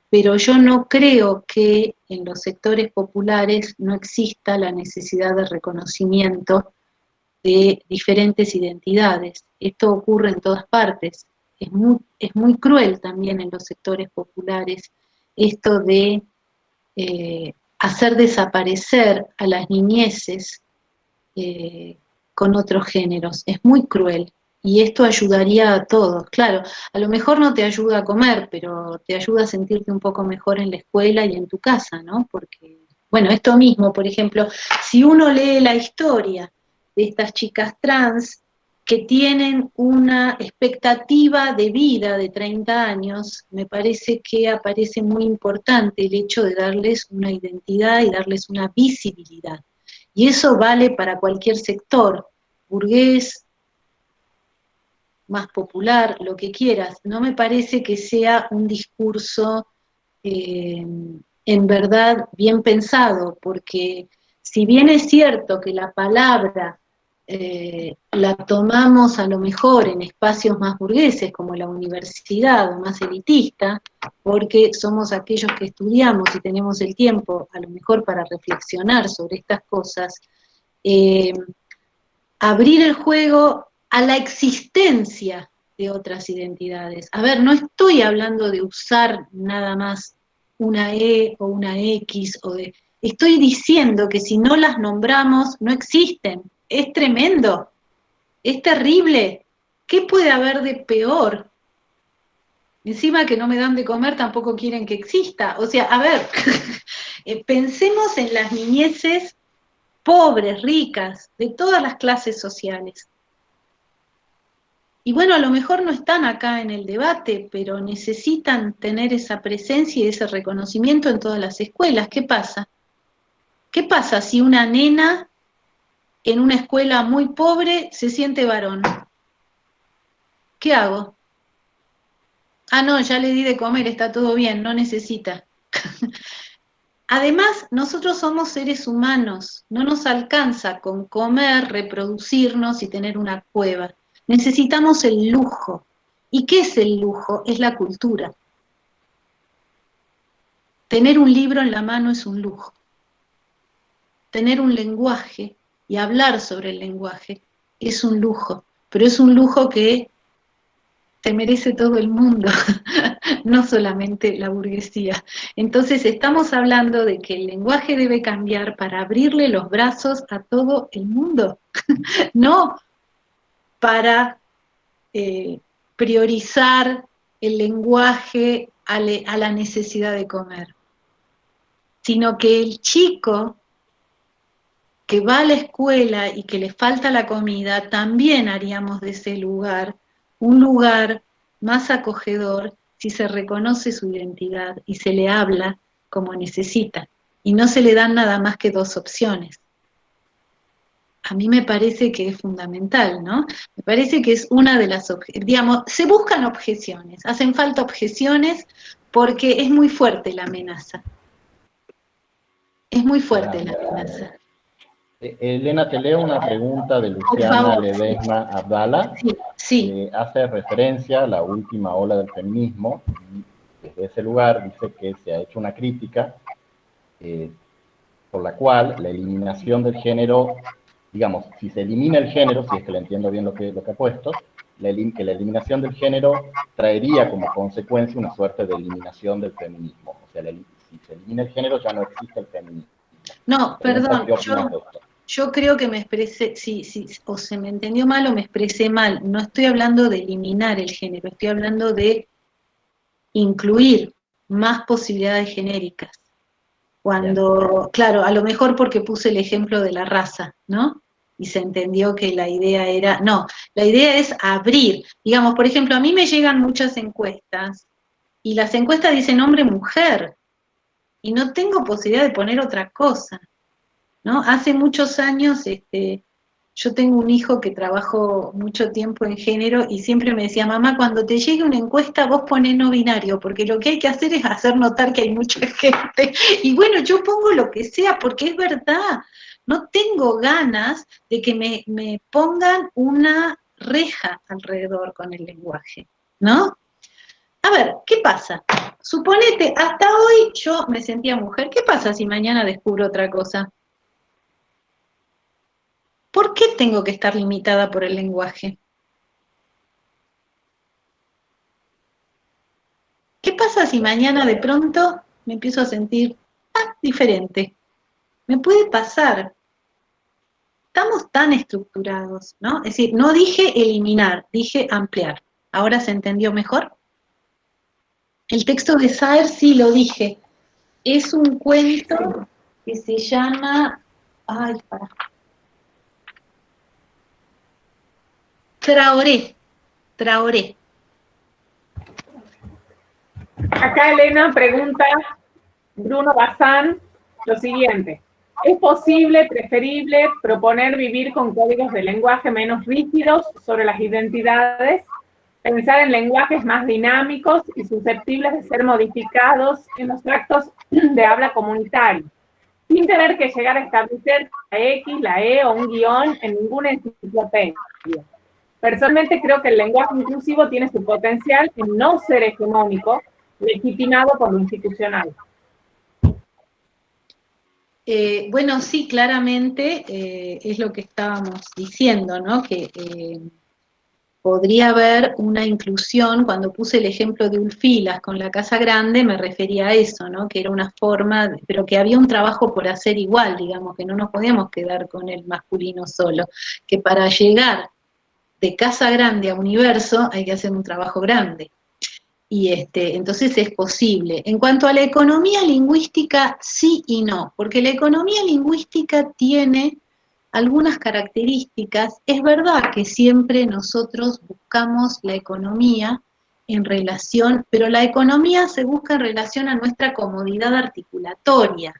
Pero yo no creo que en los sectores populares no exista la necesidad de reconocimiento de diferentes identidades. Esto ocurre en todas partes. Es muy cruel también en los sectores populares esto de hacer desaparecer a las niñeces con otros géneros. Es muy cruel. Y esto ayudaría a todos. Claro, a lo mejor no te ayuda a comer, pero te ayuda a sentirte un poco mejor en la escuela y en tu casa, ¿no? Porque, bueno, esto mismo, por ejemplo, si uno lee la historia de estas chicas trans que tienen una expectativa de vida de 30 años, me parece que aparece muy importante el hecho de darles una identidad y darles una visibilidad. Y eso vale para cualquier sector, burgués, más popular, lo que quieras. No me parece que sea un discurso en verdad bien pensado, porque si bien es cierto que la palabra la tomamos a lo mejor en espacios más burgueses, como la universidad o más elitista, porque somos aquellos que estudiamos y tenemos el tiempo a lo mejor para reflexionar sobre estas cosas, abrir el juego a la existencia de otras identidades. A ver, no estoy hablando de usar nada más una E o una X, estoy diciendo que si no las nombramos, no existen. Es tremendo, es terrible. ¿Qué puede haber de peor? Encima que no me dan de comer, tampoco quieren que exista. O sea, a ver, pensemos en las niñeces pobres, ricas, de todas las clases sociales. Y bueno, a lo mejor no están acá en el debate, pero necesitan tener esa presencia y ese reconocimiento en todas las escuelas. ¿Qué pasa? ¿Qué pasa si una nena en una escuela muy pobre se siente varón? ¿Qué hago? Ah, no, ya le di de comer, está todo bien, no necesita. Además, nosotros somos seres humanos, no nos alcanza con comer, reproducirnos y tener una cueva. Necesitamos el lujo. ¿Y qué es el lujo? Es la cultura. Tener un libro en la mano es un lujo. Tener un lenguaje y hablar sobre el lenguaje es un lujo, pero es un lujo que te merece todo el mundo, no solamente la burguesía. Entonces estamos hablando de que el lenguaje debe cambiar para abrirle los brazos a todo el mundo, no para priorizar el lenguaje a la necesidad de comer, sino que el chico que va a la escuela y que le falta la comida, también haríamos de ese lugar un lugar más acogedor si se reconoce su identidad y se le habla como necesita, y no se le dan nada más que dos opciones. A mí me parece que es fundamental, ¿no? Me parece que es una de las, digamos, se buscan objeciones, hacen falta objeciones porque es muy fuerte la amenaza. Es muy fuerte la amenaza. Elena, te leo una pregunta de Luciana Ledesma Abdala. Sí. Hace referencia a la última ola del feminismo. Y desde ese lugar dice que se ha hecho una crítica por la cual la eliminación del género, digamos, si se elimina el género, si es que le entiendo bien lo que ha puesto, que la eliminación del género traería como consecuencia una suerte de eliminación del feminismo. O sea, si se elimina el género ya no existe el feminismo. No, perdón, ¿Qué opinas de esto? yo creo que me expresé, sí, o se me entendió mal o me expresé mal. No estoy hablando de eliminar el género, estoy hablando de incluir más posibilidades genéricas. Cuando, claro, a lo mejor porque puse el ejemplo de la raza, ¿no? Y se entendió que la idea era, no, la idea es abrir. Digamos, por ejemplo, a mí me llegan muchas encuestas, y las encuestas dicen hombre-mujer, y no tengo posibilidad de poner otra cosa, ¿no? Hace muchos años, yo tengo un hijo que trabajó mucho tiempo en género y siempre me decía, mamá, cuando te llegue una encuesta vos ponés no binario, porque lo que hay que hacer es hacer notar que hay mucha gente. Y bueno, yo pongo lo que sea, porque es verdad, no tengo ganas de que me pongan una reja alrededor con el lenguaje, ¿no? A ver, ¿qué pasa? Suponete, hasta hoy yo me sentía mujer, ¿qué pasa si mañana descubro otra cosa? ¿Por qué tengo que estar limitada por el lenguaje? ¿Qué pasa si mañana de pronto me empiezo a sentir diferente? Me puede pasar. Estamos tan estructurados, ¿no? Es decir, no dije eliminar, dije ampliar. ¿Ahora se entendió mejor? El texto de Saer sí lo dije. Es un cuento que se llama... Ay, para. Traoré. Acá Elena pregunta, Bruno Bazán, lo siguiente. ¿Es posible, preferible, proponer vivir con códigos de lenguaje menos rígidos sobre las identidades, pensar en lenguajes más dinámicos y susceptibles de ser modificados en los tractos de habla comunitario, sin tener que llegar a establecer la X, la E o un guión en ninguna enciclopedia? Personalmente creo que el lenguaje inclusivo tiene su potencial en no ser hegemónico, legitimado por lo institucional. Bueno, sí, claramente es lo que estábamos diciendo, ¿no? Que podría haber una inclusión. Cuando puse el ejemplo de Ulfilas con la Casa Grande, me refería a eso, ¿no? Que era una forma, pero que había un trabajo por hacer igual, digamos, que no nos podíamos quedar con el masculino solo, que para llegar de Casa Grande a Universo hay que hacer un trabajo grande. Y entonces es posible. En cuanto a la economía lingüística, sí y no, porque la economía lingüística tiene algunas características. Es verdad que siempre nosotros buscamos la economía en relación, pero la economía se busca en relación a nuestra comodidad articulatoria.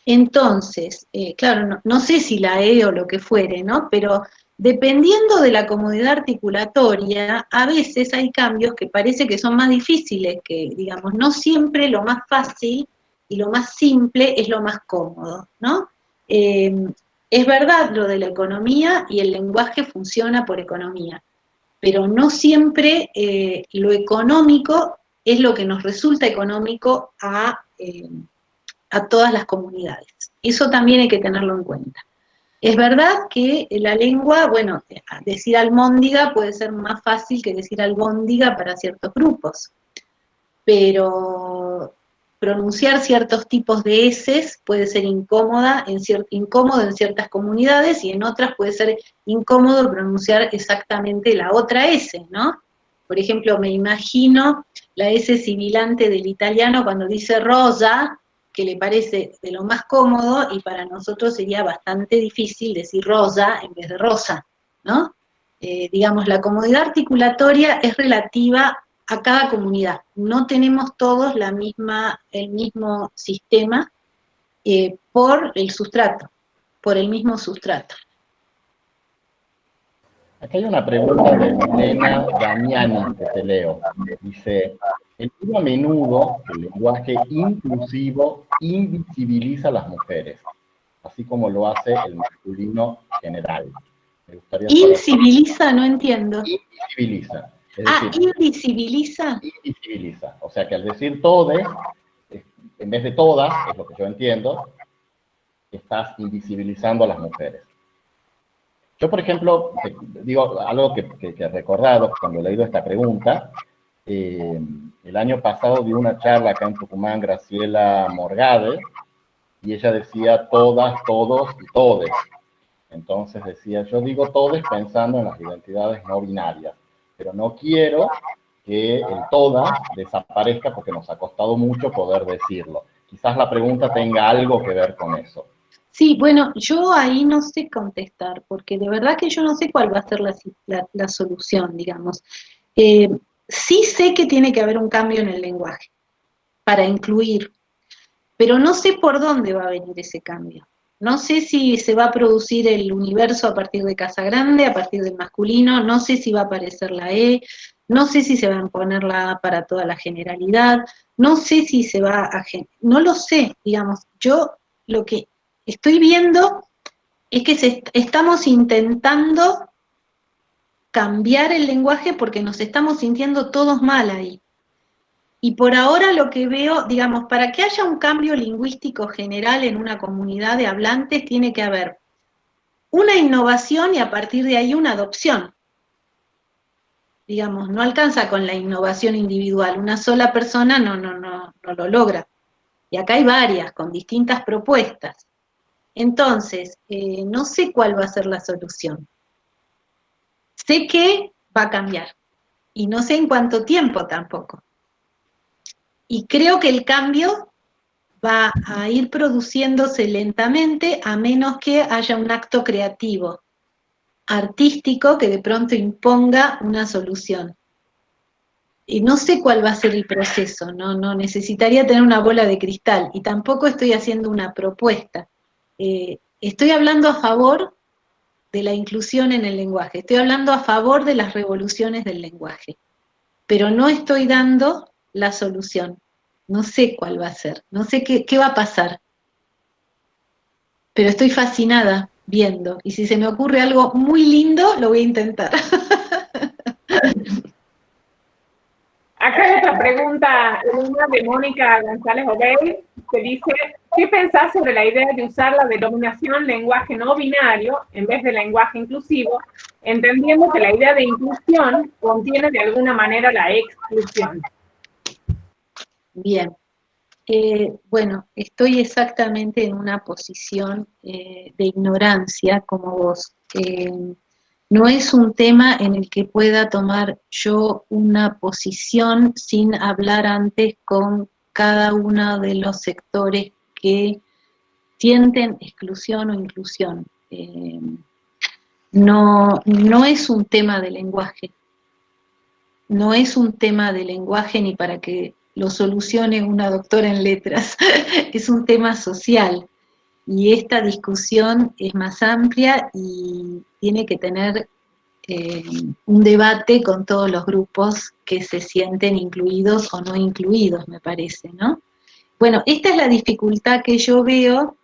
Entonces, claro, no sé si la E o lo que fuere, ¿no? Pero dependiendo de la comodidad articulatoria, a veces hay cambios que parece que son más difíciles, que, digamos, no siempre lo más fácil y lo más simple es lo más cómodo, ¿no? Es verdad lo de la economía y el lenguaje funciona por economía, pero no siempre lo económico es lo que nos resulta económico a todas las comunidades. Eso también hay que tenerlo en cuenta. Es verdad que la lengua, bueno, decir almóndiga puede ser más fácil que decir albóndiga para ciertos grupos, pero pronunciar ciertos tipos de eses puede ser incómodo en ciertas comunidades y en otras puede ser incómodo pronunciar exactamente la otra S, ¿no? Por ejemplo, me imagino la S sibilante del italiano cuando dice rosa, que le parece de lo más cómodo, y para nosotros sería bastante difícil decir rosa en vez de rosa, ¿no? Digamos, la comodidad articulatoria es relativa a cada comunidad. No tenemos todos el mismo sistema por el sustrato, por el mismo sustrato. Acá hay una pregunta de Elena Damiani, que te leo. Dice, entiendo a menudo que el lenguaje inclusivo invisibiliza a las mujeres, así como lo hace el masculino general. Me gustaría saber. ¿Inciviliza? No entiendo. Invisibiliza. Es decir, ¿invisibiliza? Invisibiliza. O sea que al decir todes, en vez de todas, es lo que yo entiendo, estás invisibilizando a las mujeres. Yo, por ejemplo, digo algo que he recordado cuando he leído esta pregunta. El año pasado di una charla acá en Tucumán, Graciela Morgade, y ella decía todas, todos y todes. Entonces decía, yo digo todes pensando en las identidades no binarias, pero no quiero que el todas desaparezca porque nos ha costado mucho poder decirlo. Quizás la pregunta tenga algo que ver con eso. Sí, bueno, yo ahí no sé contestar, porque de verdad que yo no sé cuál va a ser la solución, digamos. Sí sé que tiene que haber un cambio en el lenguaje para incluir, pero no sé por dónde va a venir ese cambio. No sé si se va a producir el universo a partir de Casa Grande, a partir del masculino, no sé si va a aparecer la E, no sé si se va a poner la A para toda la generalidad, no sé si se va a... No lo sé, digamos. Yo lo que estoy viendo es que estamos intentando cambiar el lenguaje porque nos estamos sintiendo todos mal ahí. Y por ahora lo que veo, digamos, para que haya un cambio lingüístico general en una comunidad de hablantes, tiene que haber una innovación y a partir de ahí una adopción. Digamos, no alcanza con la innovación individual, una sola persona no lo logra. Y acá hay varias, con distintas propuestas. Entonces, no sé cuál va a ser la solución. Sé que va a cambiar, y no sé en cuánto tiempo tampoco. Y creo que el cambio va a ir produciéndose lentamente a menos que haya un acto creativo, artístico, que de pronto imponga una solución. Y no sé cuál va a ser el proceso, no necesitaría tener una bola de cristal, y tampoco estoy haciendo una propuesta. Estoy hablando a favor de la inclusión en el lenguaje, estoy hablando a favor de las revoluciones del lenguaje, pero no estoy dando la solución. No sé cuál va a ser, no sé qué va a pasar, pero estoy fascinada viendo, y si se me ocurre algo muy lindo, lo voy a intentar. Acá hay otra pregunta, una de Mónica González Obey, que dice, ¿qué pensás sobre la idea de usar la denominación lenguaje no binario en vez de lenguaje inclusivo, entendiendo que la idea de inclusión contiene de alguna manera la exclusión? Bien. Bueno, estoy exactamente en una posición de ignorancia como vos. No es un tema en el que pueda tomar yo una posición sin hablar antes con cada uno de los sectores que sienten exclusión o inclusión. No es un tema de lenguaje. No es un tema de lenguaje ni para que lo solucione una doctora en letras. Es un tema social. Y esta discusión es más amplia y tiene que tener un debate con todos los grupos que se sienten incluidos o no incluidos, me parece, ¿no? Bueno, esta es la dificultad que yo veo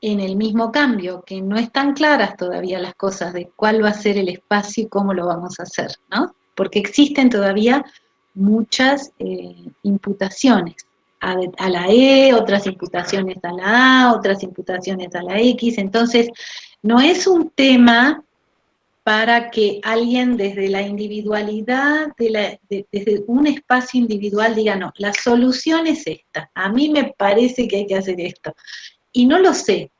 en el mismo cambio, que no están claras todavía las cosas de cuál va a ser el espacio y cómo lo vamos a hacer, ¿no? Porque existen todavía muchas imputaciones a la E, otras imputaciones a la A, otras imputaciones a la X, entonces no es un tema para que alguien desde la individualidad, desde un espacio individual diga, no, la solución es esta, a mí me parece que hay que hacer esto. Y no lo sé,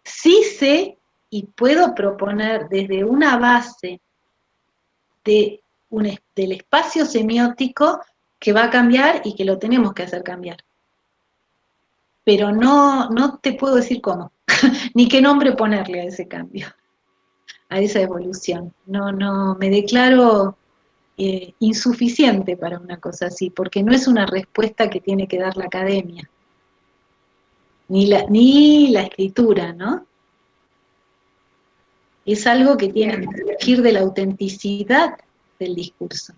sí sé y puedo proponer desde una base del espacio semiótico que va a cambiar y que lo tenemos que hacer cambiar. Pero no te puedo decir cómo, ni qué nombre ponerle a ese cambio, a esa evolución. No, me declaro insuficiente para una cosa así, porque no es una respuesta que tiene que dar la academia, ni la escritura, ¿no? Es algo que tiene que surgir de la autenticidad del discurso.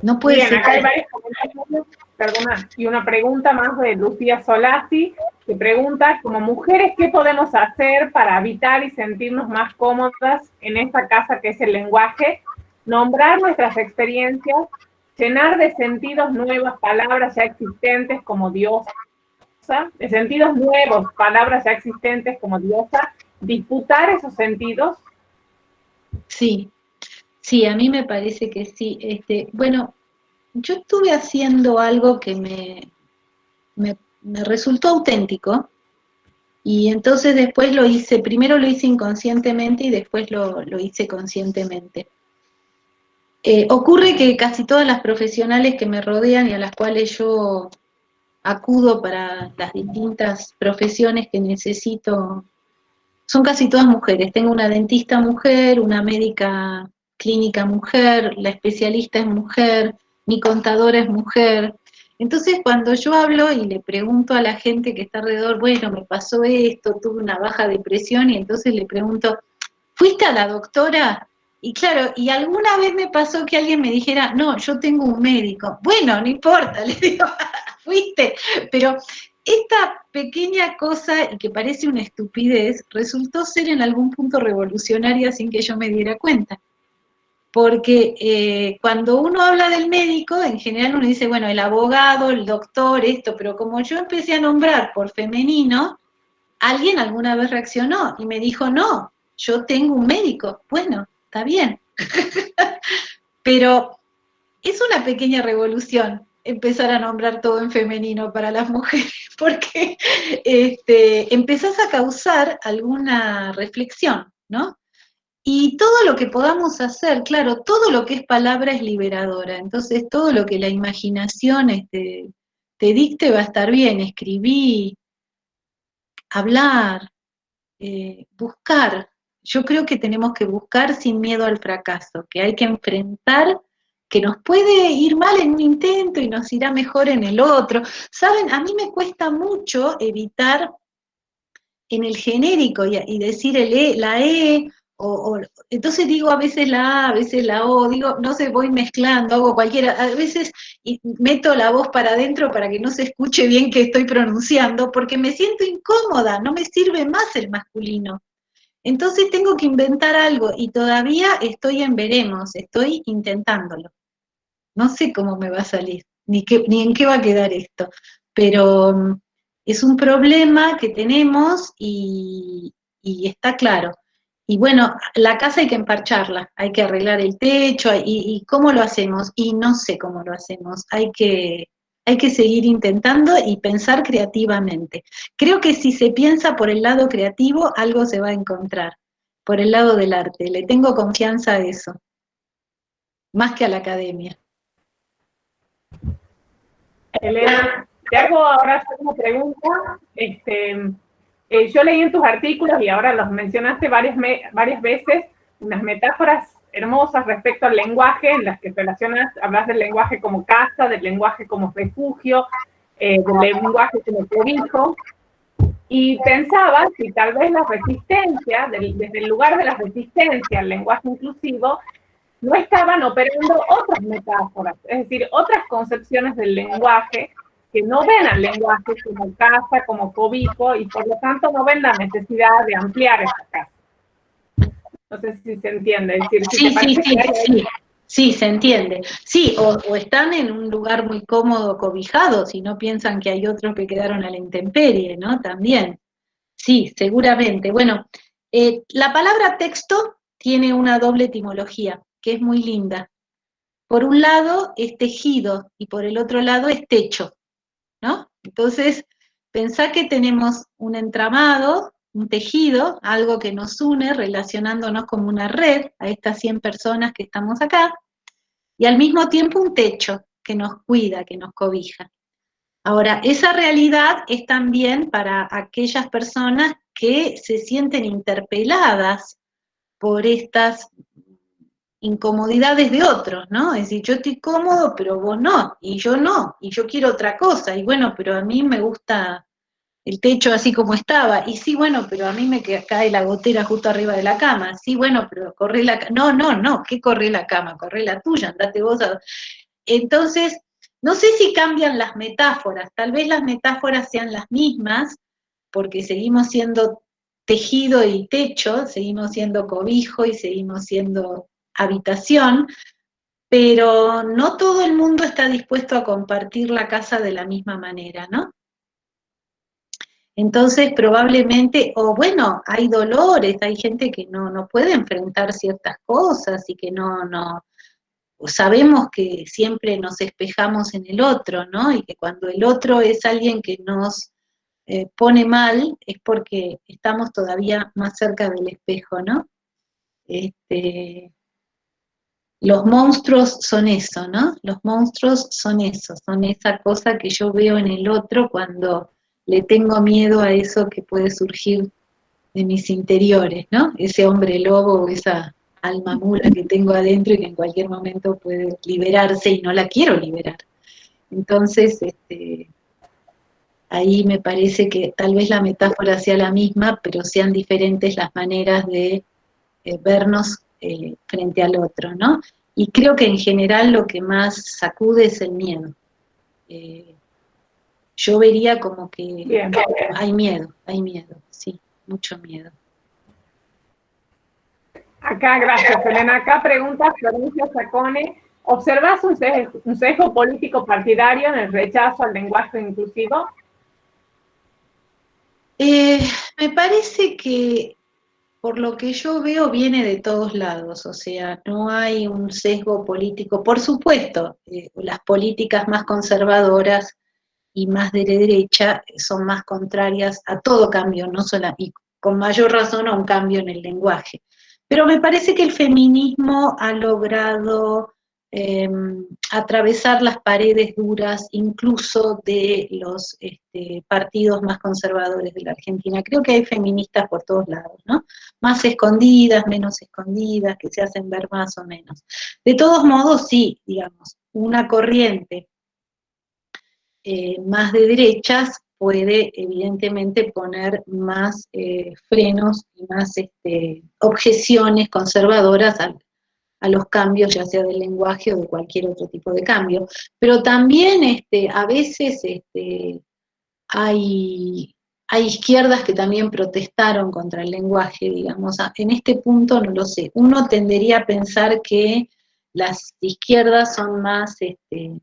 No puede Bien, ser. acá hay varios comentarios, perdona, y una pregunta más de Lucía Solasi, que pregunta, como mujeres, ¿qué podemos hacer para habitar y sentirnos más cómodas en esta casa que es el lenguaje? Nombrar nuestras experiencias, llenar de sentidos nuevas palabras ya existentes como diosa, diosa, de sentidos nuevos, palabras ya existentes como diosa, disputar esos sentidos? Sí, sí, a mí me parece que sí. Bueno, yo estuve haciendo algo que me resultó auténtico, y entonces después lo hice, primero lo hice inconscientemente y después lo hice conscientemente. Ocurre que casi todas las profesionales que me rodean y a las cuales yo acudo para las distintas profesiones que necesito, son casi todas mujeres. Tengo una dentista mujer, una médica clínica mujer, la especialista es mujer, mi contadora es mujer. Entonces, cuando yo hablo y le pregunto a la gente que está alrededor, bueno, me pasó esto, tuve una baja depresión, y entonces le pregunto, ¿fuiste a la doctora? Y claro, y alguna vez me pasó que alguien me dijera, no, yo tengo un médico. Bueno, no importa, le digo, fuiste, pero esta pequeña cosa, y que parece una estupidez, resultó ser en algún punto revolucionaria sin que yo me diera cuenta. Porque cuando uno habla del médico, en general uno dice, bueno, el abogado, el doctor, esto, pero como yo empecé a nombrar por femenino, alguien alguna vez reaccionó y me dijo, no, yo tengo un médico. Bueno, está bien. Pero es una pequeña revolución empezar a nombrar todo en femenino para las mujeres, porque empezás a causar alguna reflexión, ¿no? Y todo lo que podamos hacer, claro, todo lo que es palabra es liberadora, entonces todo lo que la imaginación te dicte va a estar bien, escribí, hablar, buscar. Yo creo que tenemos que buscar sin miedo al fracaso, que hay que enfrentar, que nos puede ir mal en un intento y nos irá mejor en el otro. Saben, a mí me cuesta mucho evitar en el genérico y decir la E, entonces digo a veces la A, a veces la O, digo, no sé, voy mezclando, hago cualquiera, a veces meto la voz para adentro para que no se escuche bien que estoy pronunciando, porque me siento incómoda, no me sirve más el masculino. Entonces tengo que inventar algo y todavía estoy en veremos, estoy intentándolo. No sé cómo me va a salir, ni en qué va a quedar esto, pero es un problema que tenemos y está claro. Y bueno, la casa hay que emparcharla, hay que arreglar el techo, y ¿cómo lo hacemos? Y no sé cómo lo hacemos, hay que seguir intentando y pensar creativamente. Creo que si se piensa por el lado creativo, algo se va a encontrar, por el lado del arte. Le tengo confianza a eso, más que a la academia. Elena, te hago ahora una pregunta. Yo leí en tus artículos, y ahora los mencionaste varias veces, unas metáforas hermosas respecto al lenguaje, en las que hablas del lenguaje como casa, del lenguaje como refugio, del lenguaje como cobijo, y pensaba si tal vez la resistencia, desde el lugar de la resistencia al lenguaje inclusivo, no estaban operando otras metáforas, es decir, otras concepciones del lenguaje que no ven al lenguaje como casa, como cobijo, y por lo tanto no ven la necesidad de ampliar esa casa. No sé si se entiende. Es decir, Sí, se entiende. Sí, o están en un lugar muy cómodo, cobijados, y no piensan que hay otros que quedaron a la intemperie, ¿no? También. Sí, seguramente. Bueno, la palabra texto tiene una doble etimología, que es muy linda. Por un lado es tejido y por el otro lado es techo, ¿no? Entonces, pensá que tenemos un entramado, un tejido, algo que nos une, relacionándonos como una red a estas 100 personas que estamos acá, y al mismo tiempo un techo que nos cuida, que nos cobija. Ahora, esa realidad es también para aquellas personas que se sienten interpeladas por estas incomodidades de otros, ¿no? Es decir, yo estoy cómodo, pero vos no, y yo no, y yo quiero otra cosa, y bueno, pero a mí me gusta el techo así como estaba, y sí, bueno, pero a mí me cae la gotera justo arriba de la cama, sí, bueno, pero corre la cama, no, ¿qué corre la cama? Corre la tuya, andate vos a... Entonces, no sé si cambian las metáforas, tal vez las metáforas sean las mismas, porque seguimos siendo tejido y techo, seguimos siendo cobijo y seguimos siendo habitación, pero no todo el mundo está dispuesto a compartir la casa de la misma manera, ¿no? Entonces, probablemente, o bueno, hay dolores, hay gente que no puede enfrentar ciertas cosas y que no sabemos que siempre nos espejamos en el otro, ¿no? Y que cuando el otro es alguien que nos pone mal, es porque estamos todavía más cerca del espejo, ¿no? Los monstruos son eso, ¿no? Los monstruos son eso, son esa cosa que yo veo en el otro cuando le tengo miedo a eso que puede surgir de mis interiores, ¿no? Ese hombre lobo o esa alma mula que tengo adentro y que en cualquier momento puede liberarse y no la quiero liberar. Entonces, ahí me parece que tal vez la metáfora sea la misma, pero sean diferentes las maneras de vernos frente al otro, ¿no? Y creo que en general lo que más sacude es el miedo. Yo vería como que Bien. hay miedo, sí, mucho miedo. Acá, gracias, Elena. Acá pregunta Florencia Sacone, ¿observas un sesgo político partidario en el rechazo al lenguaje inclusivo? Me parece que por lo que yo veo viene de todos lados, o sea, no hay un sesgo político. Por supuesto, las políticas más conservadoras y más de derecha son más contrarias a todo cambio, no solo, y con mayor razón a un cambio en el lenguaje. Pero me parece que el feminismo ha logrado atravesar las paredes duras incluso de los partidos más conservadores de la Argentina. Creo que hay feministas por todos lados, ¿no? Más escondidas, menos escondidas, que se hacen ver más o menos. De todos modos, sí, digamos, una corriente más de derechas puede evidentemente poner más frenos y más objeciones conservadoras a los cambios, ya sea del lenguaje o de cualquier otro tipo de cambio. Pero también a veces hay izquierdas que también protestaron contra el lenguaje, digamos. En este punto no lo sé. Uno tendería a pensar que las izquierdas son más de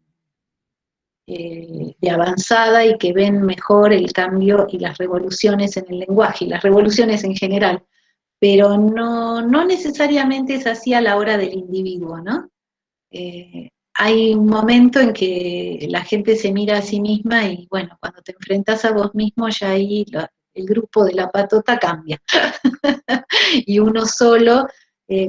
avanzada y que ven mejor el cambio y las revoluciones en el lenguaje, y las revoluciones en general, pero no necesariamente es así a la hora del individuo, ¿no? Hay un momento en que la gente se mira a sí misma y bueno, cuando te enfrentas a vos mismo ya ahí el grupo de la patota cambia. Y uno solo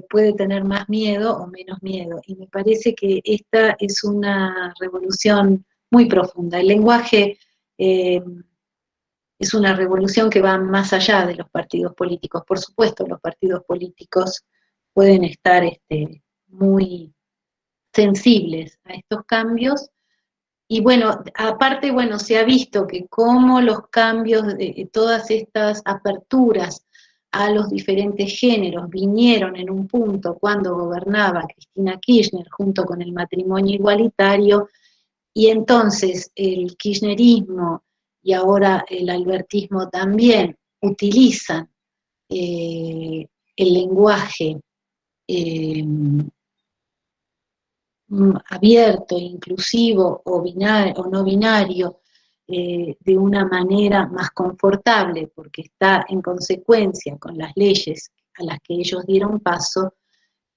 puede tener más miedo o menos miedo. Y me parece que esta es una revolución muy profunda. El lenguaje es una revolución que va más allá de los partidos políticos. Por supuesto, los partidos políticos pueden estar muy sensibles a estos cambios. Y bueno, aparte, bueno, se ha visto que como los cambios de todas estas aperturas a los diferentes géneros vinieron en un punto cuando gobernaba Cristina Kirchner junto con el matrimonio igualitario, y entonces el kirchnerismo y ahora el albertismo también utilizan el lenguaje abierto, inclusivo o binario o no binario de una manera más confortable, porque está en consecuencia con las leyes a las que ellos dieron paso.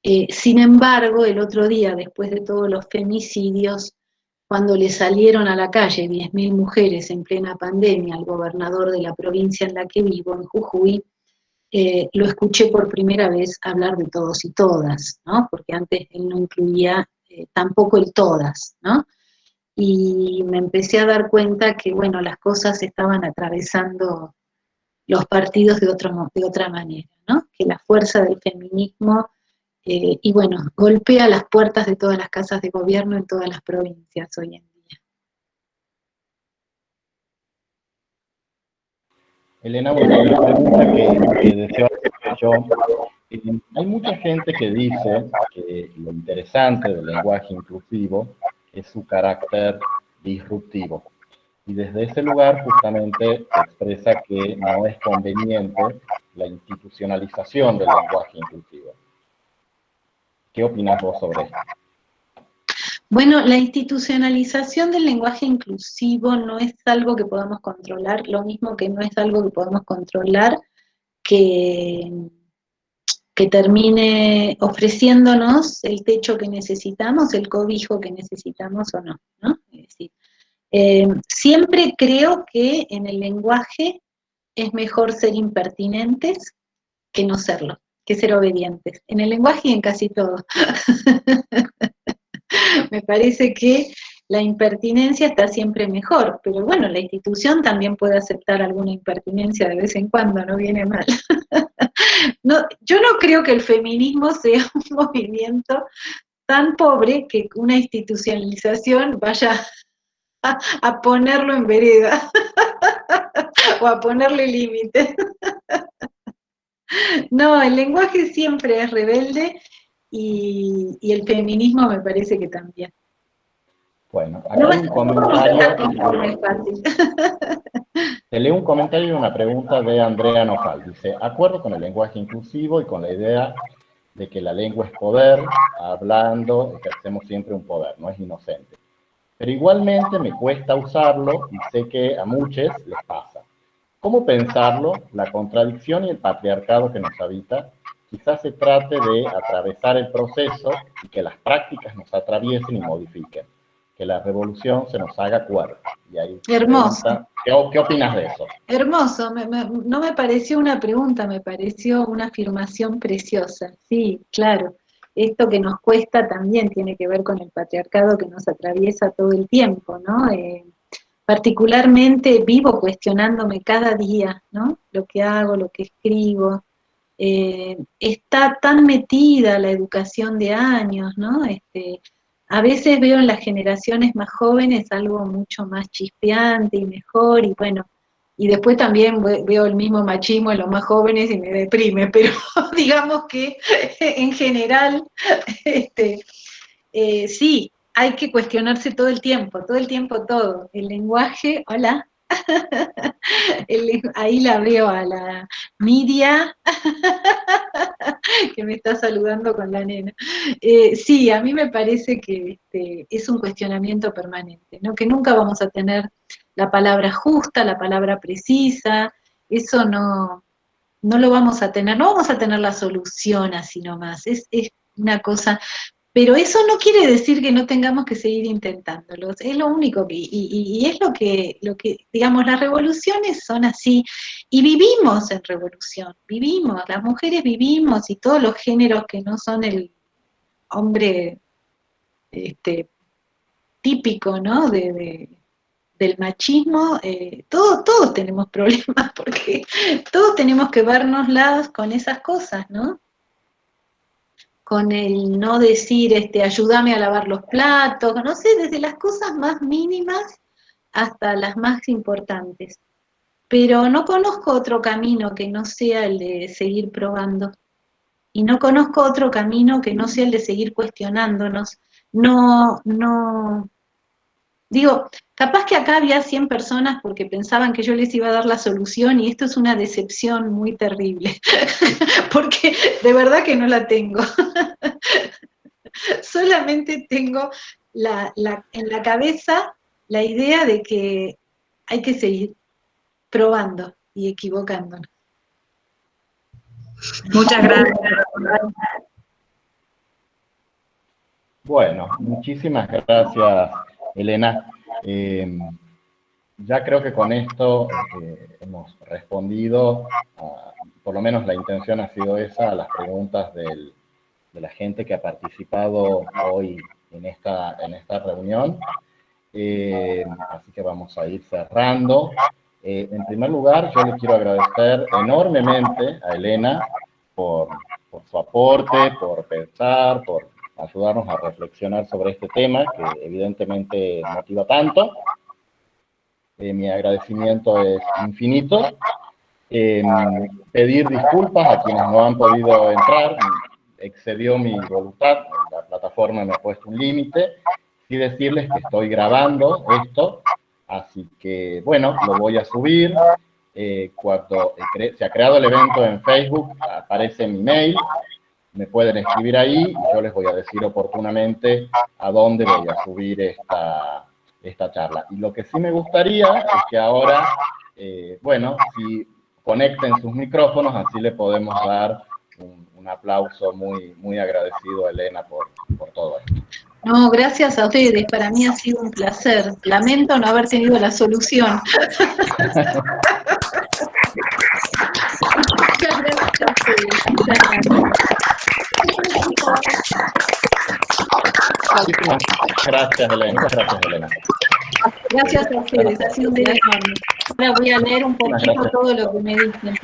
Sin embargo, el otro día, después de todos los femicidios, cuando le salieron a la calle 10.000 mujeres en plena pandemia al gobernador de la provincia en la que vivo, en Jujuy, lo escuché por primera vez hablar de todos y todas, ¿no? Porque antes él no incluía tampoco el todas, ¿no? Y me empecé a dar cuenta que, bueno, las cosas estaban atravesando los partidos de otra manera, ¿no? Que la fuerza del feminismo, y bueno, golpea las puertas de todas las casas de gobierno en todas las provincias hoy en día. Elena, bueno, una pregunta que deseo hacer yo. Hay mucha gente que dice que lo interesante del lenguaje inclusivo es su carácter disruptivo. Y desde ese lugar justamente expresa que no es conveniente la institucionalización del lenguaje inclusivo. ¿Qué opinas vos sobre esto? Bueno, la institucionalización del lenguaje inclusivo no es algo que podamos controlar, lo mismo que no es algo que podamos controlar que termine ofreciéndonos el techo que necesitamos, el cobijo que necesitamos o no, ¿no? Es decir, siempre creo que en el lenguaje es mejor ser impertinentes que no serlo, que ser obedientes. En el lenguaje y en casi todo. Me parece que la impertinencia está siempre mejor, pero bueno, la institución también puede aceptar alguna impertinencia de vez en cuando, no viene mal. No, yo no creo que el feminismo sea un movimiento tan pobre que una institucionalización vaya a ponerlo en vereda o a ponerle límites. No, el lenguaje siempre es rebelde y el feminismo me parece que también. Bueno, acá hay un comentario. Fácil. Te leo un comentario y una pregunta de Andrea Nofal. Dice, acuerdo con el lenguaje inclusivo y con la idea de que la lengua es poder, hablando ejercemos siempre un poder, no es inocente. Pero igualmente me cuesta usarlo y sé que a muchos les pasa. ¿Cómo pensarlo? La contradicción y el patriarcado que nos habita, quizás se trate de atravesar el proceso y que las prácticas nos atraviesen y modifiquen. Que la revolución se nos haga cuerpo. Y ahí hermoso. Pregunta, ¿qué opinas de eso? Hermoso, no me pareció una pregunta, me pareció una afirmación preciosa. Sí, claro. Esto que nos cuesta también tiene que ver con el patriarcado que nos atraviesa todo el tiempo, ¿no? Particularmente vivo cuestionándome cada día, ¿no? Lo que hago, lo que escribo. Está tan metida la educación de años, ¿no? A veces veo en las generaciones más jóvenes algo mucho más chispeante y mejor, y bueno, y después también veo el mismo machismo en los más jóvenes y me deprime, pero digamos que en general, sí, hay que cuestionarse todo el tiempo, todo. El lenguaje, hola, ahí la veo a la Miria, que me está saludando con la nena. Sí, a mí me parece que es un cuestionamiento permanente, ¿no? Que nunca vamos a tener la palabra justa, la palabra precisa, eso no lo vamos a tener, no vamos a tener la solución así nomás, es una cosa. Pero eso no quiere decir que no tengamos que seguir intentándolo. Es lo único que, y es lo que, digamos, las revoluciones son así, y vivimos en revolución, vivimos, las mujeres vivimos, y todos los géneros que no son el hombre típico, ¿no? Del machismo, todos tenemos problemas, porque todos tenemos que vernoslas con esas cosas, ¿no? Con el no decir, ayúdame a lavar los platos, no sé, desde las cosas más mínimas hasta las más importantes. Pero no conozco otro camino que no sea el de seguir probando. Y no conozco otro camino que no sea el de seguir cuestionándonos. Digo, capaz que acá había 100 personas porque pensaban que yo les iba a dar la solución, y esto es una decepción muy terrible, porque de verdad que no la tengo. Solamente tengo en la cabeza la idea de que hay que seguir probando y equivocándonos. Muchas gracias. Bueno, muchísimas gracias, Elena. Ya creo que con esto hemos respondido, por lo menos la intención ha sido esa, a las preguntas de la gente que ha participado hoy en esta reunión. Así que vamos a ir cerrando. En primer lugar, yo le quiero agradecer enormemente a Elena por su aporte, por pensar, por ayudarnos a reflexionar sobre este tema que evidentemente motiva tanto. Mi agradecimiento es infinito. Pedir disculpas a quienes no han podido entrar, excedió mi voluntad, la plataforma me ha puesto un límite, y decirles que estoy grabando esto, así que, bueno, lo voy a subir. Cuando se ha creado el evento en Facebook, aparece mi mail, me pueden escribir ahí y yo les voy a decir oportunamente a dónde voy a subir esta charla. Y lo que sí me gustaría es que ahora, bueno, si conecten sus micrófonos, así le podemos dar un aplauso muy, muy agradecido a Elena por todo esto. No, gracias a ustedes, para mí ha sido un placer. Lamento no haber tenido la solución. Muchas gracias a ustedes. Muchas gracias. Gracias, Elena. Gracias, Elena. Gracias a ustedes, ha sido un día enorme. Ahora voy a leer un poquito todo lo que me dicen.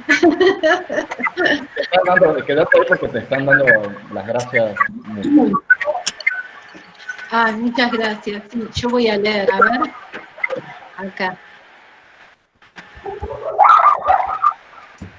Quédate ahí porque te están dando las gracias mucho. Ah, muchas gracias. Sí, yo voy a leer, a ver. Acá.